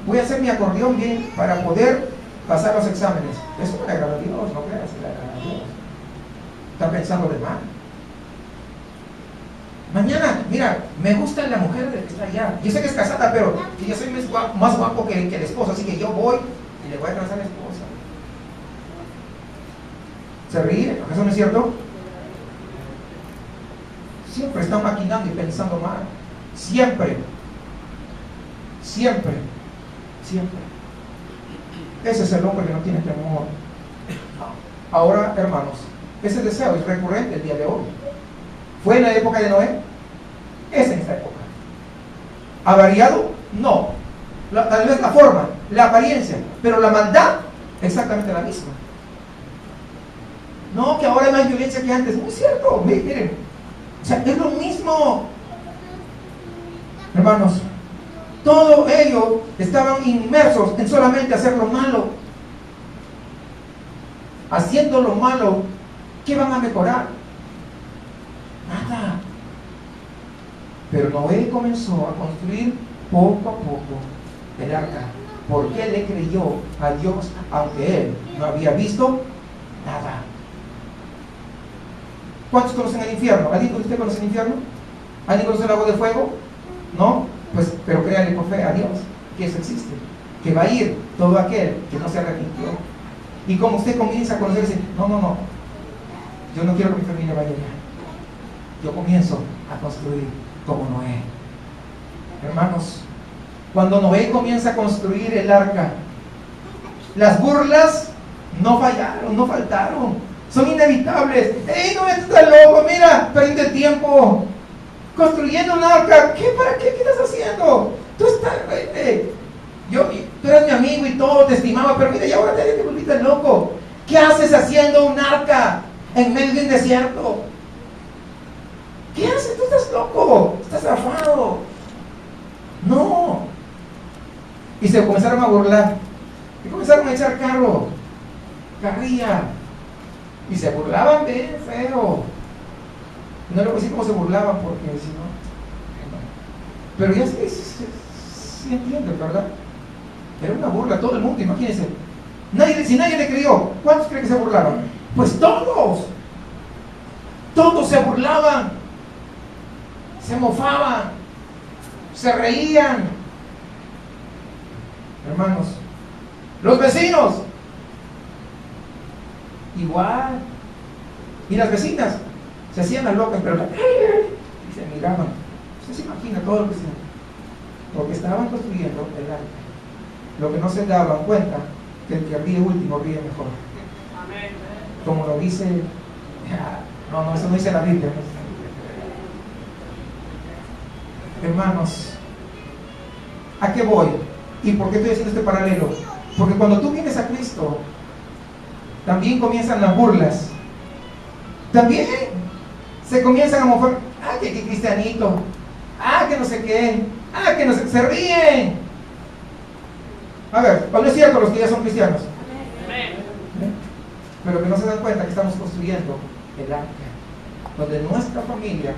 S1: voy a hacer mi acordeón bien para poder pasar los exámenes. Eso no le agrada a Dios, no creas, le agrada a Dios. Está pensando de mal. Mañana, mira, me gusta la mujer que está allá. Yo sé que es casada, pero que yo soy más guapo que el esposo, así que yo voy y le voy a trazar a la esposa. ¿Se ríe? ¿Acaso no es cierto? Siempre están maquinando y pensando mal. Siempre. Ese es el hombre que no tiene temor. Ahora, hermanos, ese deseo es recurrente el día de hoy. ¿Fue en la época de Noé? Es en esta época. ¿Ha variado? No. Tal vez la forma, la apariencia, pero la maldad exactamente la misma. No, que ahora hay más violencia que antes. Muy cierto, miren. O sea, es lo mismo. Hermanos, todo ellos estaban inmersos en solamente hacer lo malo. Haciendo lo malo, ¿qué van a mejorar? Nada. Pero Noé comenzó a construir poco a poco el arca, porque él le creyó a Dios, aunque él no había visto nada. ¿Cuántos conocen el infierno? ¿Alguien de usted conoce el infierno? ¿Alguien conoce el lago de fuego? ¿No? Pues, pero créanle por fe a Dios que eso existe, que va a ir todo aquel que no se arrepintió. Y como usted comienza a conocer, dice, no, yo no quiero que mi familia vaya allá. Yo comienzo a construir como Noé. Hermanos, cuando Noé comienza a construir el arca, las burlas no fallaron, no faltaron, son inevitables. ¡Ey, Noé, tú estás loco! Mira, perdiendo el tiempo construyendo un arca. ¿Para qué? ¿Qué estás haciendo? Tú eras mi amigo y todo, te estimaba, pero mira, y ahora te volviste loco. ¿Qué haces haciendo un arca en medio de un desierto? ¿Qué haces? Tú estás loco, estás zafado. No. Y se comenzaron a burlar. Y comenzaron a echar carrilla. Y se burlaban bien feo. No le voy a decir cómo se burlaban porque si no. Pero ya sí entienden, ¿verdad? Era una burla, todo el mundo, imagínense. Si nadie le creyó, ¿cuántos creen que se burlaban? Pues todos. Todos se burlaban. Se mofaban. Se reían. Hermanos, los vecinos igual. Y las vecinas se hacían las locas, pero y se miraban. Usted se imagina todo lo que se... Porque estaban construyendo el arca. Lo que no se daban cuenta, que el que ríe último ríe mejor.
S2: Amén.
S1: Como lo dice... No, eso no dice la Biblia. Hermanos, ¿a qué voy? ¿Y por qué estoy haciendo este paralelo? Porque cuando tú vienes a Cristo, también comienzan las burlas. También se comienzan a mofar. Que cristianito. Que no sé qué. Que no sé. Se ríen. A ver, ¿o no es cierto los que ya son cristianos?
S2: Amén.
S1: Pero que no se dan cuenta que estamos construyendo el arca, donde nuestra familia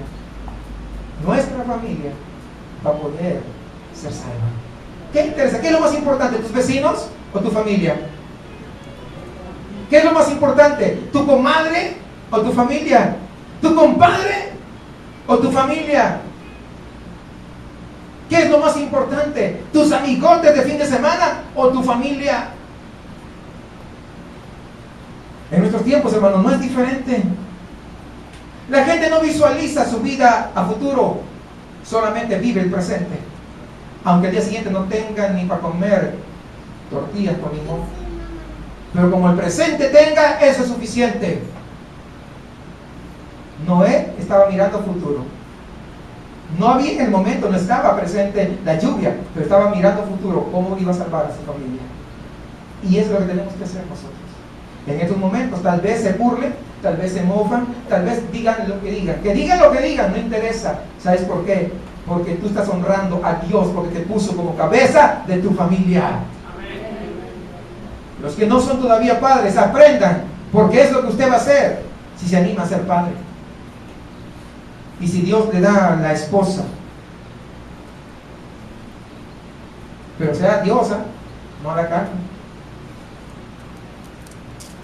S1: va a poder ser salva. ¿Qué interesa? ¿Qué es lo más importante? ¿Tus vecinos o tu familia? ¿Qué es lo más importante? ¿Tu comadre o tu familia? ¿Tu compadre o tu familia? ¿Qué es lo más importante? ¿Tus amigotes de fin de semana o tu familia? En nuestros tiempos, hermanos, no es diferente. La gente no visualiza su vida a futuro, solamente vive el presente. Aunque el día siguiente no tengan ni para comer tortillas con limón. Pero como el presente tenga, eso es suficiente. Noé estaba mirando a futuro. No había en el momento, no estaba presente la lluvia, pero estaba mirando a futuro cómo iba a salvar a su familia. Y eso es lo que tenemos que hacer nosotros. En estos momentos tal vez se burlen, tal vez se mofan, tal vez digan lo que digan. Que digan lo que digan, no interesa. ¿Sabes por qué? Porque tú estás honrando a Dios, porque te puso como cabeza de tu familia.
S2: Amén.
S1: Los que no son todavía padres, aprendan, porque es lo que usted va a hacer si se anima a ser padre. Y si Dios le da la esposa, pero sea diosa, no a la carne.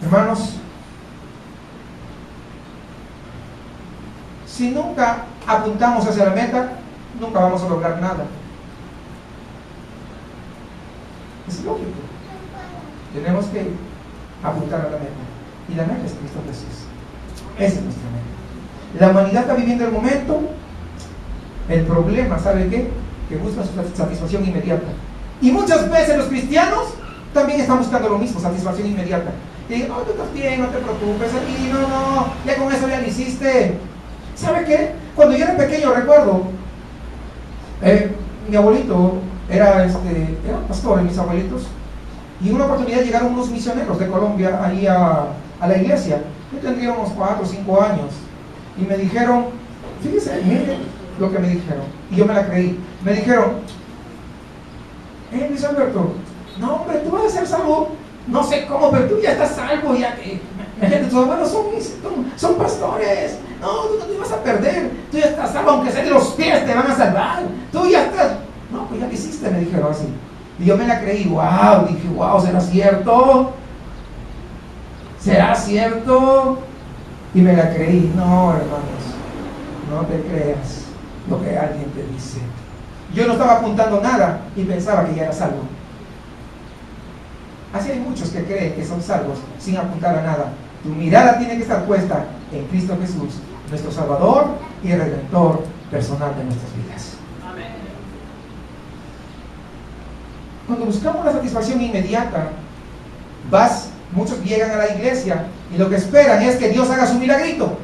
S1: Hermanos, si nunca apuntamos hacia la meta, nunca vamos a lograr nada. Es lógico. Tenemos que apuntar a la meta. Y la meta es Cristo Jesús. Esa es nuestra meta. La humanidad está viviendo el momento. El problema, ¿sabe qué? Que busca su satisfacción inmediata. Y muchas veces los cristianos también están buscando lo mismo, satisfacción inmediata. Y digo, no, tú estás bien, no te preocupes, aquí, no, ya con eso ya lo hiciste. ¿Sabe qué? Cuando yo era pequeño recuerdo, mi abuelito era pastor, mis abuelitos, y en una oportunidad llegaron unos misioneros de Colombia ahí a la iglesia. Yo tendría unos 4 o 5 años, y me dijeron, fíjese, miren lo que me dijeron, y yo me la creí. Me dijeron, Luis Alberto, no hombre, tú vas a ser salvo, no sé cómo, pero tú ya estás salvo, ya que tus abuelos son pastores, no, tú no te vas a perder, tú ya estás salvo, aunque sea de los pies te van a salvar, tú ya estás, no, pues ya lo hiciste, me dijeron así. Y yo me la creí, wow, dije, wow, ¿será cierto? ¿Será cierto? Y me la creí. No, hermanos, no te creas lo que alguien te dice. Yo no estaba apuntando nada y pensaba que ya era salvo. Así hay muchos que creen que son salvos sin apuntar a nada. Tu mirada tiene que estar puesta en Cristo Jesús, nuestro Salvador y Redentor personal de nuestras vidas.
S2: Amén.
S1: Cuando buscamos la satisfacción inmediata, muchos llegan a la iglesia y lo que esperan es que Dios haga su milagrito.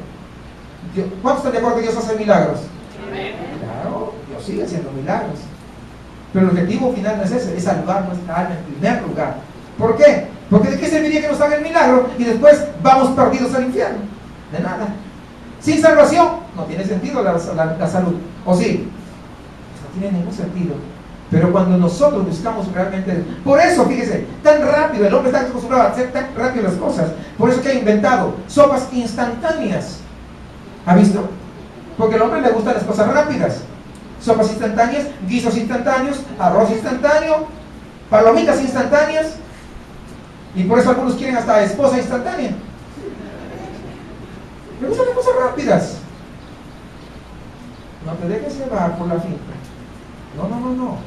S1: ¿Cuántos están de acuerdo que Dios hace milagros?
S2: Amén.
S1: Claro, Dios sigue haciendo milagros. Pero el objetivo final no es ese, es salvar nuestra alma en primer lugar. ¿Por qué? Porque ¿de qué serviría que nos haga el milagro y después vamos perdidos al infierno? De nada. Sin salvación no tiene sentido la salud. ¿O sí? No tiene ningún sentido. Pero cuando nosotros buscamos realmente, por eso fíjese, tan rápido, el hombre está acostumbrado a hacer tan rápido las cosas, por eso que ha inventado sopas instantáneas. ¿Ha visto? Porque al hombre le gustan las cosas rápidas. Sopas instantáneas, guisos instantáneos, arroz instantáneo, palomitas instantáneas, y por eso algunos quieren hasta esposa instantánea. Me gustan las cosas rápidas. No te dejes llevar por la finta. No.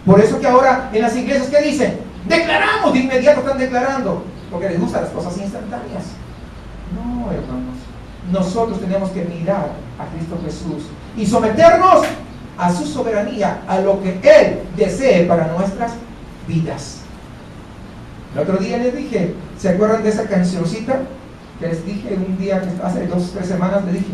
S1: Por eso que ahora en las iglesias, ¿qué dicen? Declaramos, de inmediato están declarando, porque les gustan las cosas instantáneas. No, hermanos, nosotros tenemos que mirar a Cristo Jesús y someternos a su soberanía, a lo que Él desee para nuestras vidas. El otro día les dije, ¿se acuerdan de esa cancioncita que les dije un día, hace 2 o 3 semanas, les dije?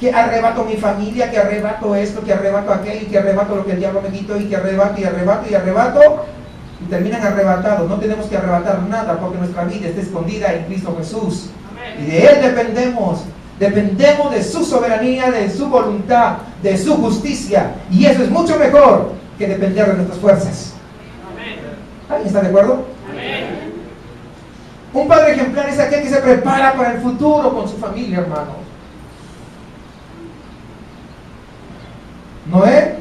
S1: Que arrebato mi familia, que arrebato esto, que arrebato aquello, que arrebato lo que el diablo me quitó, y que arrebato, y terminan arrebatados. No tenemos que arrebatar nada, porque nuestra vida está escondida en Cristo Jesús. Amén. Y de Él dependemos de su soberanía, de su voluntad, de su justicia, y eso es mucho mejor que depender de nuestras fuerzas. Amén. ¿Alguien está de acuerdo? Amén. Un padre ejemplar es aquel que se prepara para el futuro con su familia, hermanos. Noé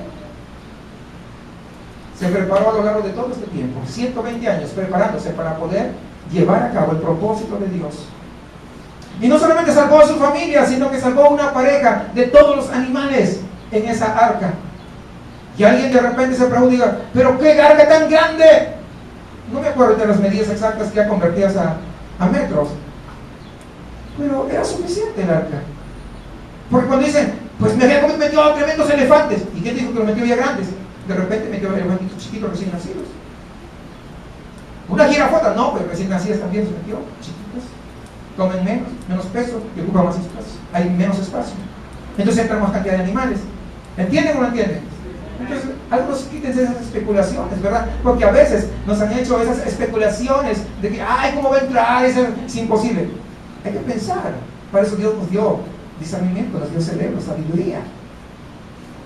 S1: se preparó a lo largo de todo este tiempo, 120 años preparándose para poder llevar a cabo el propósito de Dios. Y no solamente salvó a su familia, sino que salvó a una pareja de todos los animales en esa arca. Y alguien de repente se pregunta y diga, ¿pero qué arca tan grande? No me acuerdo de las medidas exactas que ya convertidas a metros, pero era suficiente el arca. Porque cuando dicen, pues me había metido a tremendos elefantes, ¿y quién dijo que los metió ya grandes? De repente metió a elefantitos chiquitos recién nacidos. Una jirafota, no, pues recién nacidas también se metió, chiquitas, comen menos peso y ocupan más espacio, hay menos espacio, entonces entra más cantidad de animales. ¿Entienden o no entienden? Entonces, algunos quítense esas especulaciones, ¿verdad? Porque a veces nos han hecho esas especulaciones de que, ay, ¿cómo va a entrar? Es imposible. Hay que pensar. Para eso Dios nos dio discernimiento, nos dio cerebro, sabiduría.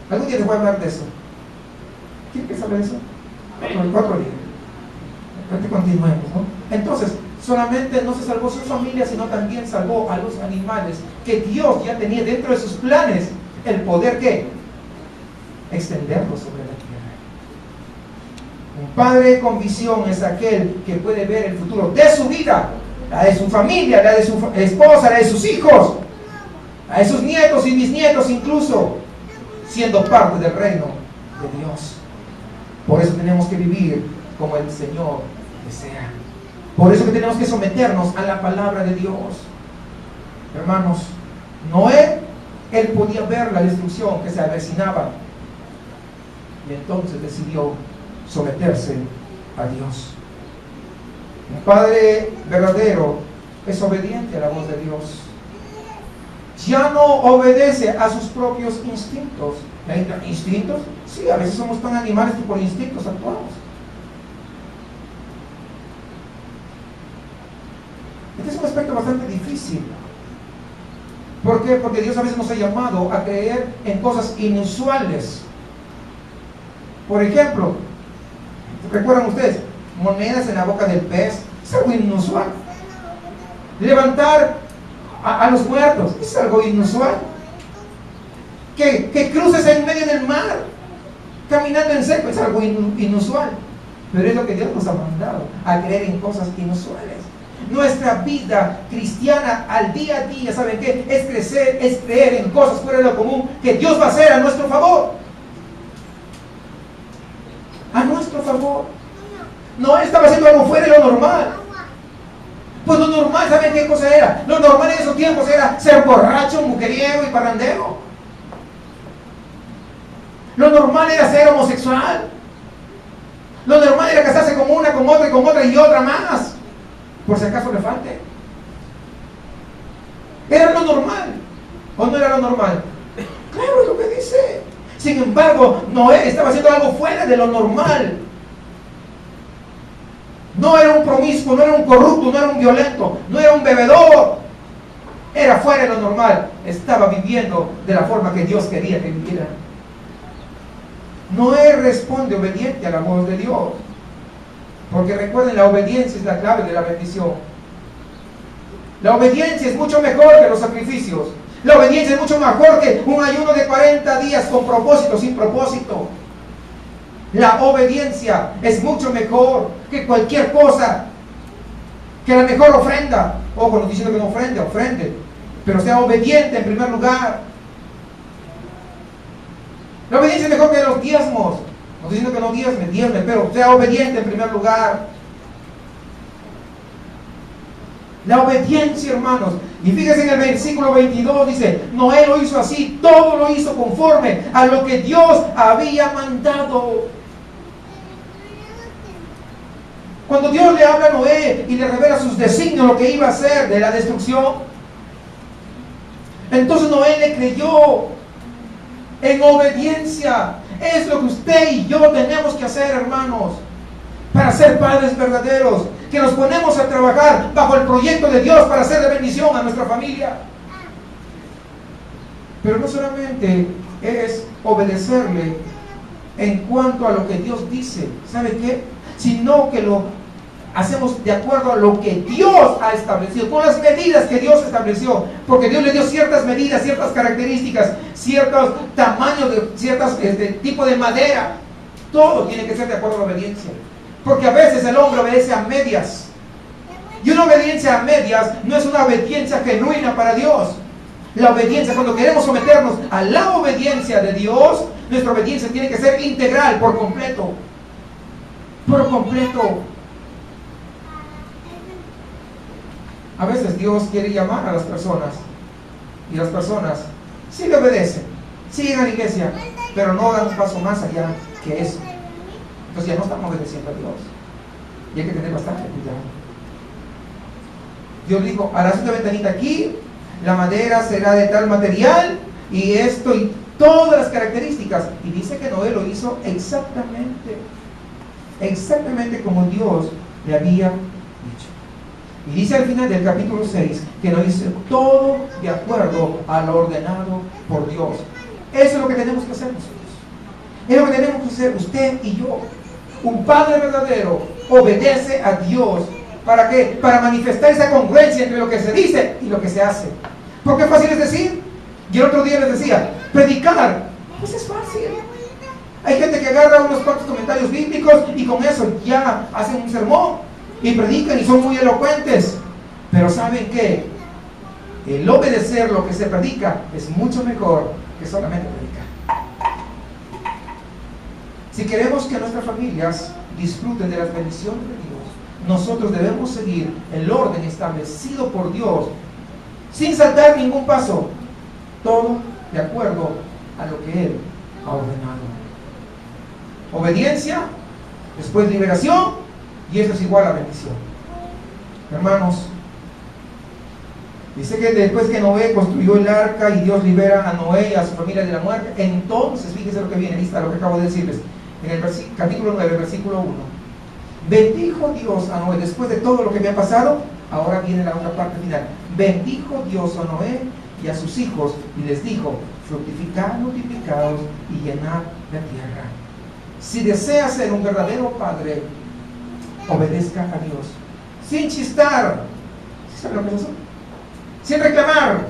S1: Algún día les voy a hablar de eso. ¿Quieren que sabe eso? Otro día. Continuemos, ¿no? Entonces, solamente no se salvó su familia, sino también salvó a los animales que Dios ya tenía dentro de sus planes el poder que extenderlo sobre la tierra. Un padre con visión es aquel que puede ver el futuro de su vida, la de su familia, la de su esposa, la de sus hijos, la de sus nietos y bisnietos, incluso siendo parte del reino de Dios. Por eso tenemos que vivir como el Señor desea. Por eso que tenemos que someternos a la palabra de Dios. Hermanos, Noé, él podía ver la destrucción que se avecinaba, y entonces decidió someterse a Dios. Un padre verdadero es obediente a la voz de Dios. Ya no obedece a sus propios instintos. ¿Instintos? Sí, a veces somos tan animales que por instintos actuamos. Este es un aspecto bastante difícil. ¿Por qué? Porque Dios a veces nos ha llamado a creer en cosas inusuales. Por ejemplo, ¿recuerdan ustedes? Monedas en la boca del pez. Es algo inusual. Levantar a los muertos. Es algo inusual. Que cruces en medio del mar, caminando en seco. Es algo inusual. Pero es lo que Dios nos ha mandado, a creer en cosas inusuales. Nuestra vida cristiana al día a día, ¿saben qué? Es crecer, es creer en cosas fuera de lo común que Dios va a hacer a nuestro favor. A nuestro favor. No estaba haciendo algo fuera de lo normal. Pues lo normal, ¿saben qué cosa era? Lo normal en esos tiempos era ser borracho, mujeriego y parrandero. Lo normal era ser homosexual. Lo normal era casarse con una, con otra y otra más, por si acaso le falte. ¿Era lo normal o no era lo normal? Claro, es lo que dice. Sin embargo, Noé estaba haciendo algo fuera de lo normal. No era un promiscuo, no era un corrupto, no era un violento, no era un bebedor. Era fuera de lo normal. Estaba viviendo de la forma que Dios quería que viviera. Noé responde obediente a la voz de Dios. Porque recuerden, la obediencia es la clave de la bendición. La obediencia es mucho mejor que los sacrificios. La obediencia es mucho mejor que un ayuno de 40 días con propósito, sin propósito. La obediencia es mucho mejor que cualquier cosa, que la mejor ofrenda. Ojo, no estoy diciendo que no ofrende, pero sea obediente en primer lugar. La obediencia es mejor que los diezmos. No estoy diciendo que no diezme, pero sea obediente en primer lugar. La obediencia, hermanos. Y fíjense en el versículo 22, dice, Noé lo hizo así, todo lo hizo conforme a lo que Dios había mandado. Cuando Dios le habla a Noé y le revela sus designios, lo que iba a hacer de la destrucción, entonces Noé le creyó en obediencia. Es lo que usted y yo tenemos que hacer, hermanos, para ser padres verdaderos, que nos ponemos a trabajar bajo el proyecto de Dios para hacer de bendición a nuestra familia. Pero no solamente es obedecerle en cuanto a lo que Dios dice, ¿sabe qué? Sino que lo hacemos de acuerdo a lo que Dios ha establecido, con las medidas que Dios estableció, porque Dios le dio ciertas medidas, ciertas características, ciertos tamaños, de ciertos tipo de madera. Todo tiene que ser de acuerdo a la obediencia, porque a veces el hombre obedece a medias, y una obediencia a medias no es una obediencia genuina para Dios. La obediencia, cuando queremos someternos a la obediencia de Dios, nuestra obediencia tiene que ser integral, por completo. Por completo. A veces Dios quiere llamar a las personas, y las personas sí le obedecen, siguen a la iglesia, pero no dan un paso más allá que eso. Entonces ya no están obedeciendo a Dios, y hay que tener bastante cuidado. Dios dijo, harás una ventanita aquí, la madera será de tal material, y esto y todas las características, y dice que Noé lo hizo exactamente como Dios le había dicho. Y dice al final del capítulo 6 que lo hizo todo de acuerdo a lo ordenado por Dios. Eso es lo que tenemos que hacer nosotros. Es lo que tenemos que hacer usted y yo. Un padre verdadero obedece a Dios. ¿Para qué? Para manifestar esa congruencia entre lo que se dice y lo que se hace. Porque es fácil es decir, Y el otro día les decía, predicar, pues es fácil. Hay gente que agarra unos cuantos comentarios bíblicos y con eso ya hacen un sermón y predican y son muy elocuentes. Pero ¿saben qué? El obedecer lo que se predica es mucho mejor que solamente predicar. Si queremos que nuestras familias disfruten de las bendiciones de Dios, nosotros debemos seguir el orden establecido por Dios sin saltar ningún paso, todo de acuerdo a lo que Él ha ordenado. Obediencia, después liberación, y eso es igual a bendición. Hermanos, dice que después que Noé construyó el arca y Dios libera a Noé y a su familia de la muerte, entonces, fíjense lo que viene, lista lo que acabo de decirles, en el capítulo 9, versículo 1. Bendijo Dios a Noé, después de todo lo que había pasado, ahora viene la otra parte final. Bendijo Dios a Noé y a sus hijos y les dijo, fructificad, multiplicaos y llenad la tierra. Si desea ser un verdadero padre, obedezca a Dios, sin chistar. ¿Saben lo que es eso? Sin reclamar,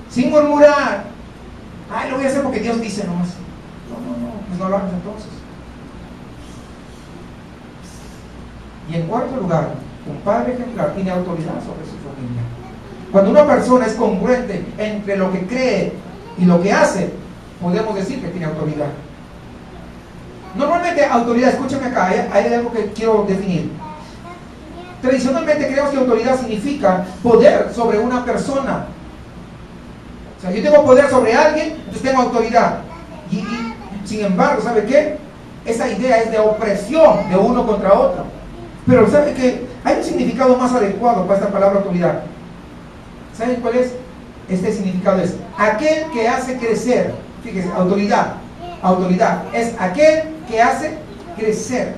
S1: sin murmurar. Ay, lo voy a hacer porque Dios dice nomás. No, pues no lo hagas entonces. Y en cuarto lugar, un padre ejemplar tiene autoridad sobre su familia. Cuando una persona es congruente entre lo que cree y lo que hace, podemos decir que tiene autoridad. Normalmente autoridad, escúchame acá, hay algo que quiero definir. Tradicionalmente creemos que autoridad significa poder sobre una persona. O sea, yo tengo poder sobre alguien, entonces tengo autoridad. Y sin embargo, ¿sabe qué? Esa idea es de opresión de uno contra otro. Pero ¿sabe qué? Hay un significado más adecuado para esta palabra autoridad. ¿Saben cuál es? Este significado es aquel que hace crecer. Fíjese, autoridad. Autoridad es aquel que hace crecer.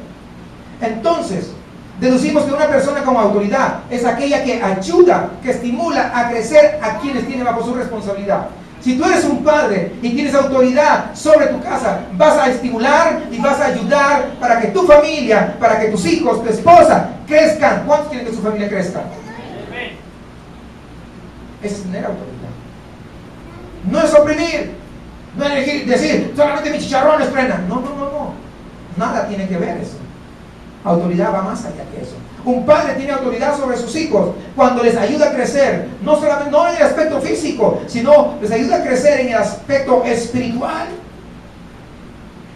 S1: Entonces, deducimos que una persona con autoridad es aquella que ayuda, que estimula a crecer a quienes tienen bajo su responsabilidad. Si tú eres un padre y tienes autoridad sobre tu casa, vas a estimular y vas a ayudar para que tu familia, para que tus hijos, tu esposa crezcan. ¿Cuántos quieren que su familia crezca? Esa es tener autoridad. No es oprimir, no es decir, solamente mis chicharrones frenan. No. Nada tiene que ver eso. Autoridad va más allá que eso. Un padre tiene autoridad sobre sus hijos cuando les ayuda a crecer, no solamente no en el aspecto físico, sino les ayuda a crecer en el aspecto espiritual,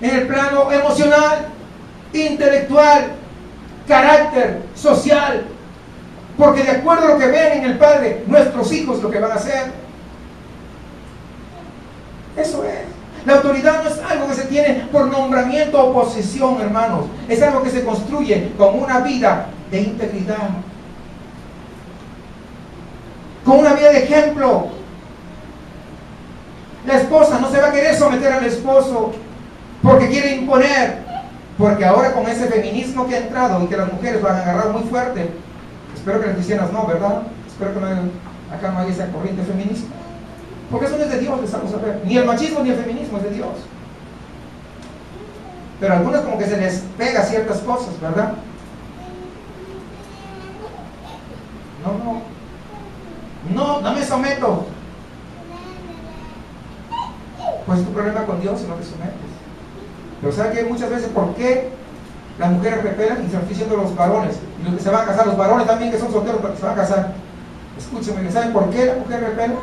S1: en el plano emocional, intelectual, carácter, social. Porque de acuerdo a lo que ven en el padre, nuestros hijos lo que van a hacer. Eso es. La autoridad no es algo que se tiene por nombramiento o posesión, hermanos. Es algo que se construye con una vida de integridad, con una vida de ejemplo. La esposa no se va a querer someter al esposo porque quiere imponer, porque ahora con ese feminismo que ha entrado y que las mujeres lo han agarrado muy fuerte, espero que las cristianas no, ¿verdad? Espero que acá no haya esa corriente feminista. Porque eso no es de Dios, les vamos a ver. Ni el machismo ni el feminismo es de Dios. Pero a algunas como que se les pega ciertas cosas, ¿verdad? No me someto. Pues es tu problema con Dios si no te sometes. Pero ¿sabe que muchas veces por qué las mujeres repelan? Y se lo estoy diciendo los varones. Y los que se van a casar, los varones también que son solteros porque se van a casar. Escúcheme, ¿saben por qué la mujer repela?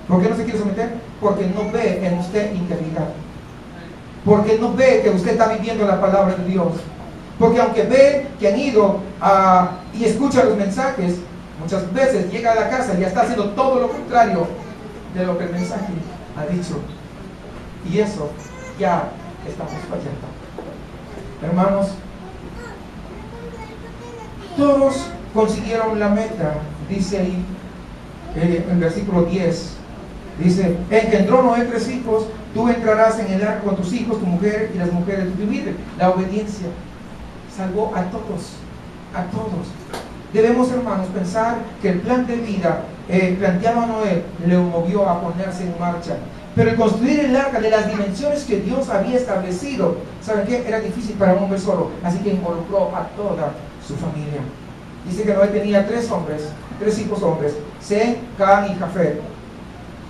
S1: ¿Por qué no se quiere someter? Porque no ve en usted integridad. Porque no ve que usted está viviendo la palabra de Dios. Porque aunque ve que han ido y escucha los mensajes, muchas veces llega a la casa y ya está haciendo todo lo contrario de lo que el mensaje ha dicho. Y eso ya estamos fallando. Hermanos, todos consiguieron la meta, dice ahí en el versículo 10. Dice, engendró Noé 3 hijos, tú entrarás en el arca con tus hijos, tu mujer y las mujeres de tu vida. La obediencia salvó a todos, a todos. Debemos, hermanos, pensar que el plan de vida planteado a Noé le movió a ponerse en marcha. Pero el construir el arca de las dimensiones que Dios había establecido, ¿saben qué? Era difícil para un hombre solo, así que involucró a toda su familia. Dice que Noé tenía 3 hijos hombres, Sem, Cam y Jafet.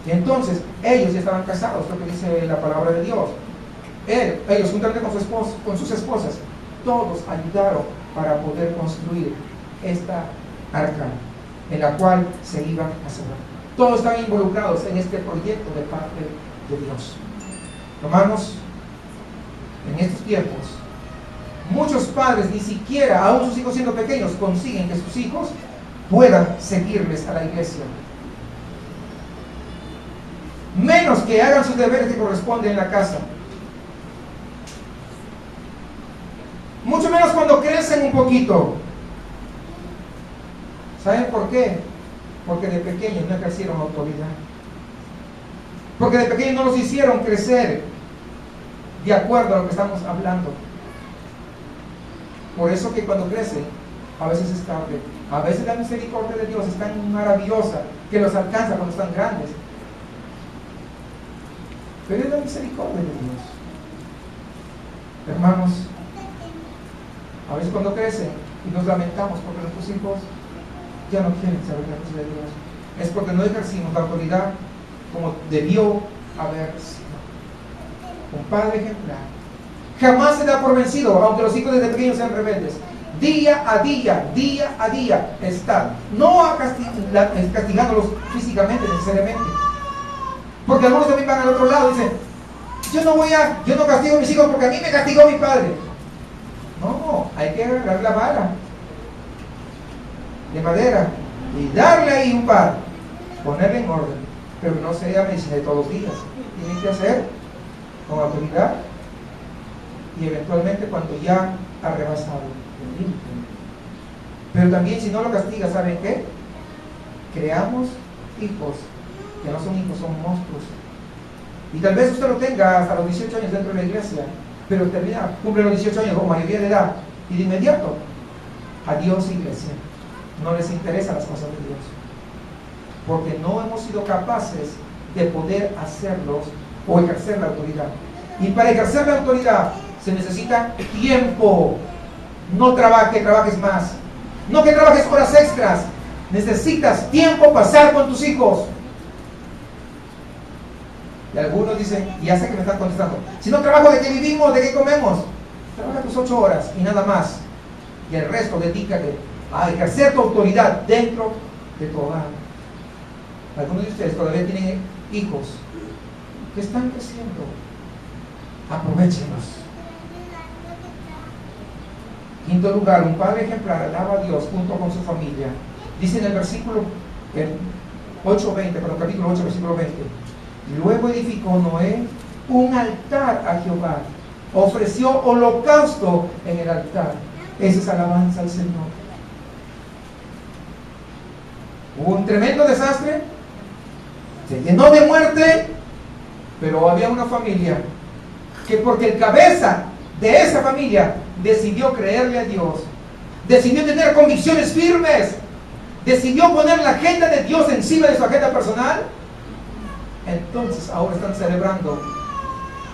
S1: Y entonces, ellos ya estaban casados, lo que dice la palabra de Dios. Ellos, juntamente con sus esposas, todos ayudaron para poder construir esta arca en la cual se iban a salvar. Todos estaban involucrados en este proyecto de parte de Dios. Hermanos, en estos tiempos, muchos padres ni siquiera, aún sus hijos siendo pequeños, consiguen que sus hijos puedan seguirles a la iglesia. Menos que hagan sus deberes que corresponden en la casa. Mucho menos cuando crecen un poquito. ¿Saben por qué? Porque de pequeños no ejercieron autoridad. Porque de pequeños no los hicieron crecer de acuerdo a lo que estamos hablando. Por eso que cuando crecen, a veces es tarde. A veces la misericordia de Dios es tan maravillosa que los alcanza cuando están grandes. Pero es la misericordia de Dios. Hermanos, a veces cuando crecen y nos lamentamos porque nuestros hijos ya no quieren saber la cosa de Dios, es porque no ejercimos la autoridad como debió haber sido. Un padre ejemplar jamás se da por vencido, aunque los hijos desde pequeños sean rebeldes. Día a día están, no castigándolos físicamente necesariamente, porque algunos también van al otro lado y dicen, yo no castigo a mis hijos porque a mí me castigó mi padre. No, hay que agarrar la vara de madera y darle ahí un par, ponerle en orden, pero no sea medicina de todos los días. Tiene que hacer con autoridad y eventualmente cuando ya ha rebasado el límite. Pero también si no lo castiga, ¿saben qué? Creamos hijos que no son hijos, son monstruos. Y tal vez usted lo tenga hasta los 18 años dentro de la iglesia, pero cumple los 18 años o mayoría de edad y de inmediato, adiós iglesia. No les interesan las cosas de Dios, porque no hemos sido capaces de poder hacerlos o ejercer la autoridad. Y para ejercer la autoridad se necesita tiempo. No trabajes más, no que trabajes horas extras. Necesitas tiempo pasar con tus hijos. Y algunos dicen, ya sé que me están contestando, si no trabajo, ¿de qué vivimos? ¿De qué comemos? Trabaja tus 8 horas y nada más, y el resto dedícate a ejercer tu autoridad dentro de tu hogar. Algunos de ustedes todavía tienen hijos que están creciendo. Aprovéchenlos. Quinto lugar, un padre ejemplar alaba a Dios junto con su familia. Dice en el versículo 8:20, capítulo 8, versículo 20. Luego edificó Noé un altar a Jehová, ofreció holocausto en el altar. Esa es alabanza al Señor. Hubo un tremendo desastre, se llenó de muerte, pero había una familia que, porque el cabeza de esa familia decidió creerle a Dios, decidió tener convicciones firmes, decidió poner la agenda de Dios encima de su agenda personal, entonces ahora están celebrando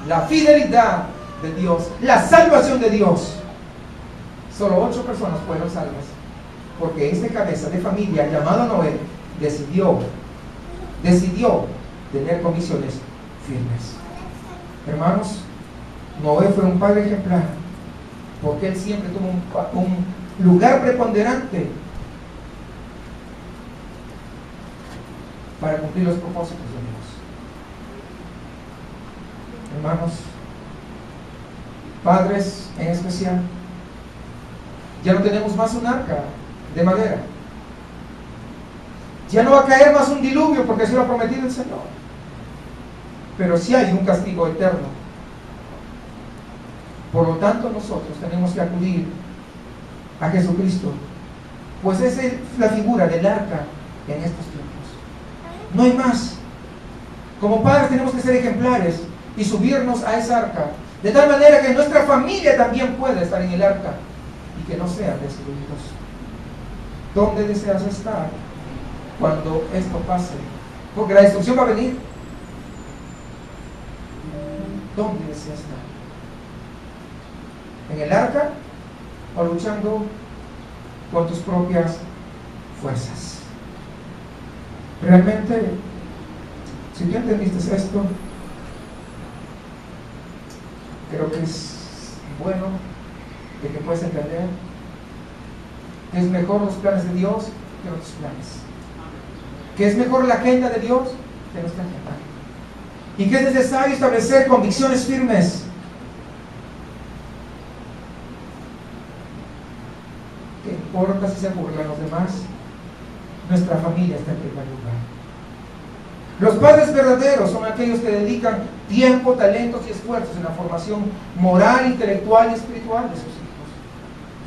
S1: la fidelidad de Dios, la salvación de Dios. Solo 8 personas fueron salvas, porque este cabeza de familia llamado Noé decidió tener convicciones firmes. Hermanos, Noé fue un padre ejemplar, porque él siempre tuvo un lugar preponderante para cumplir los propósitos de Dios. Hermanos, padres en especial, ya no tenemos más un arca de madera. Ya no va a caer más un diluvio porque así lo ha prometido el Señor. Pero sí hay un castigo eterno. Por lo tanto, nosotros tenemos que acudir a Jesucristo, pues esa es la figura del arca en estos tiempos. No hay más. Como padres tenemos que ser ejemplares y subirnos a esa arca, de tal manera que nuestra familia también pueda estar en el arca y que no sean destruidos. ¿Dónde deseas estar cuando esto pase? Porque la destrucción va a venir. ¿Dónde deseas estar? ¿En el arca o luchando con tus propias fuerzas? Realmente Si tú entendiste esto, creo que es bueno de que puedas entender que es mejor los planes de Dios que nuestros planes, que es mejor la agenda de Dios que nuestra agenda, y que es necesario establecer convicciones firmes. ¿Qué importa si se burlan los demás? Nuestra familia está en primer lugar. Los padres verdaderos son aquellos que dedican tiempo, talentos y esfuerzos en la formación moral, intelectual y espiritual de sus hijos.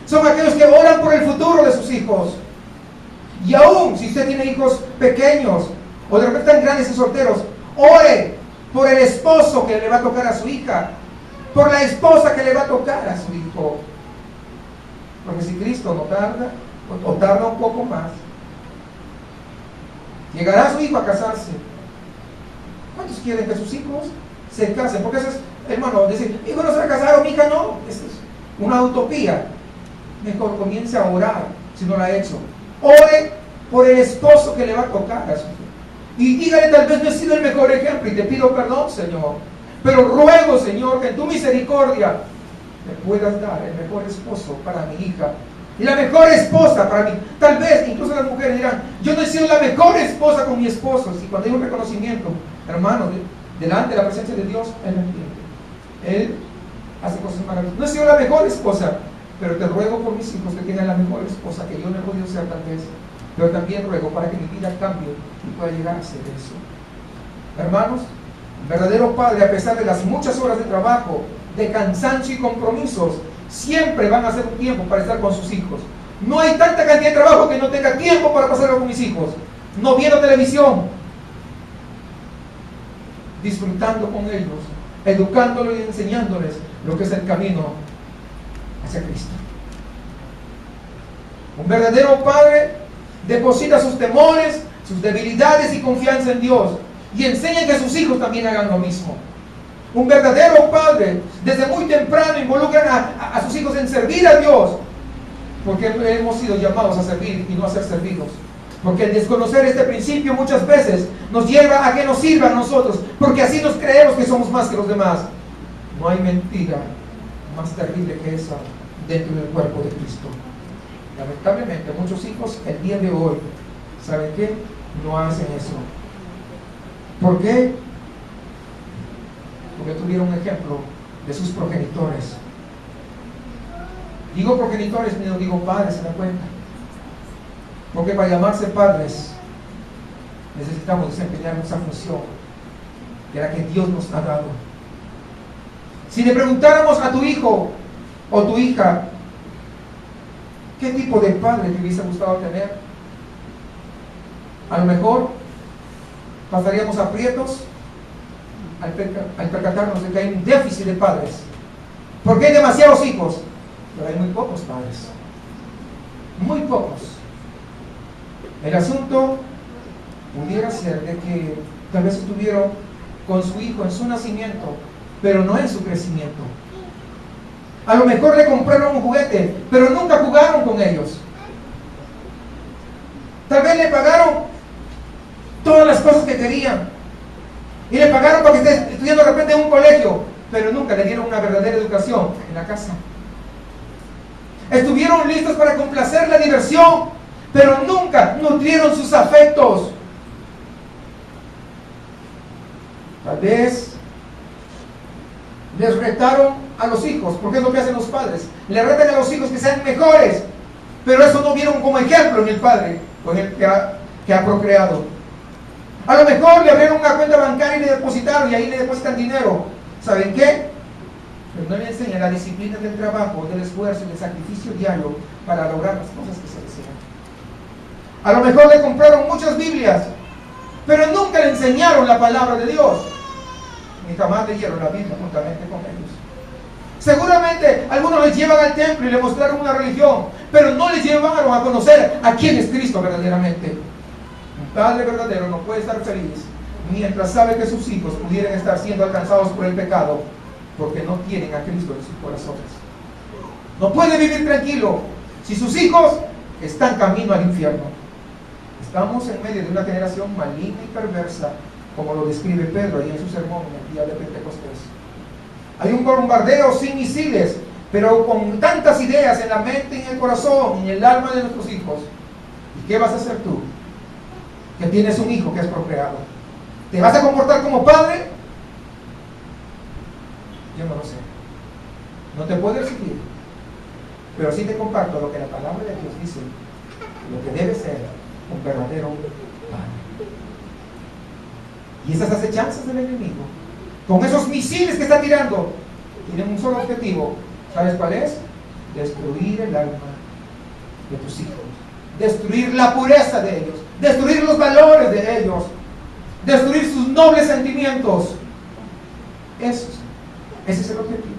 S1: Son aquellos que oran por el futuro de sus hijos. Y aún si usted tiene hijos pequeños o de repente están grandes y solteros, ore por el esposo que le va a tocar a su hija, por la esposa que le va a tocar a su hijo. Porque si Cristo no tarda, o tarda un poco más, llegará su hijo a casarse. ¿Cuántos quieren que sus hijos se casen? Porque eso es, hermano, decir, mi hijo no se va a casar o mi hija no. Eso es una utopía. Mejor comience a orar si no lo ha hecho. Ore por el esposo que le va a tocar a su hijo. Y dígale, tal vez no he sido el mejor ejemplo y te pido perdón, Señor. Pero ruego, Señor, que en tu misericordia me puedas dar el mejor esposo para mi hija. Y la mejor esposa para mí. Tal vez incluso las mujeres dirán, yo no he sido la mejor esposa con mi esposo. Y cuando hay un reconocimiento, hermano, delante de la presencia de Dios, Él lo entiende. Él hace cosas maravillosas. No he sido la mejor esposa, pero te ruego por mis hijos que tengan la mejor esposa que yo no he podido ser tal vez. Pero también ruego para que mi vida cambie y pueda llegar a ser eso. Hermanos, un verdadero padre, a pesar de las muchas horas de trabajo, de cansancio y compromisos, siempre van a hacer un tiempo para estar con sus hijos. No hay tanta cantidad de trabajo que no tenga tiempo para pasarlo con mis hijos. No viendo televisión, disfrutando con ellos, educándolos y enseñándoles lo que es el camino hacia Cristo. Un verdadero padre deposita sus temores, sus debilidades y confianza en Dios, y enseña que sus hijos también hagan lo mismo. Un verdadero padre desde muy temprano involucra a sus hijos en servir a Dios, porque hemos sido llamados a servir y no a ser servidos. Porque el desconocer este principio muchas veces nos lleva a que nos sirvan a nosotros, porque así nos creemos que somos más que los demás. No hay mentira más terrible que esa dentro del cuerpo de Cristo. Lamentablemente muchos hijos el día de hoy, ¿saben qué? No hacen eso. ¿Por qué? Porque tuvieron un ejemplo de sus progenitores. Digo progenitores, no digo padres, ¿se dan cuenta? Porque para llamarse padres necesitamos desempeñar esa función que la que Dios nos ha dado. Si le preguntáramos a tu hijo o tu hija, ¿qué tipo de padre te hubiese gustado tener? A lo mejor pasaríamos aprietos al percatarnos de que hay un déficit de padres, porque hay demasiados hijos, pero hay muy pocos padres, muy pocos. El asunto pudiera ser de que tal vez estuvieron con su hijo en su nacimiento, pero no en su crecimiento. A lo mejor le compraron un juguete, pero nunca jugaron con ellos. Tal vez le pagaron todas las cosas que querían, y le pagaron para que esté estudiando de repente en un colegio, pero nunca le dieron una verdadera educación en la casa. Estuvieron listos para complacer la diversión, pero nunca nutrieron sus afectos. Tal vez les retaron a los hijos, porque es lo que hacen los padres. Le retan a los hijos que sean mejores, pero eso no vieron como ejemplo en el padre con el que ha procreado. A lo mejor le abrieron una cuenta bancaria y le depositaron, y ahí le depositan dinero. ¿Saben qué? Pero no le enseñan la disciplina del trabajo, del esfuerzo y del sacrificio diario para lograr las cosas que se desean. A lo mejor le compraron muchas Biblias, pero nunca le enseñaron la palabra de Dios, ni jamás leyeron la Biblia juntamente con ellos. Seguramente algunos les llevan al templo y le mostraron una religión, pero no les llevaron a conocer a quién es Cristo verdaderamente. Un padre verdadero no puede estar feliz mientras sabe que sus hijos pudieran estar siendo alcanzados por el pecado, porque no tienen a Cristo en sus corazones. No puede vivir tranquilo si sus hijos están camino al infierno. Estamos en medio de una generación maligna y perversa como lo describe Pedro ahí en su sermón en el día de Pentecostés. Hay un bombardeo sin misiles, pero con tantas ideas en la mente, en el corazón, en el alma de nuestros hijos. ¿Y qué vas a hacer tú? Que tienes un hijo que es procreado. ¿Te vas a comportar como padre? Yo no lo sé. No te puedo exigir. Pero sí te comparto lo que la palabra de Dios dice, lo que debe ser un verdadero padre. Y esas acechanzas del enemigo, con esos misiles que está tirando, tienen un solo objetivo. ¿Sabes cuál es? Destruir el alma de tus hijos, destruir la pureza de ellos, destruir los valores de ellos, destruir sus nobles sentimientos. Ese es el objetivo.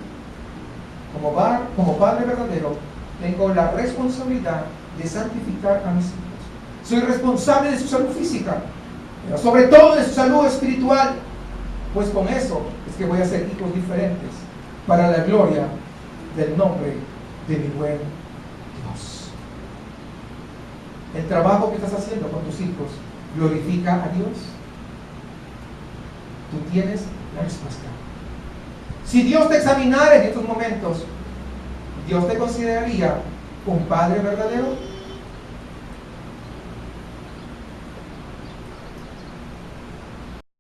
S1: Como padre verdadero, tengo la responsabilidad de santificar a mis hijos. Soy responsable de su salud física, pero sobre todo de su salud espiritual, pues con eso es que voy a ser hijos diferentes para la gloria del nombre de mi buen Dios. El trabajo que estás haciendo con tus hijos glorifica a Dios. Tú tienes la respuesta. Si Dios te examinara en estos momentos, ¿Dios te consideraría un padre verdadero?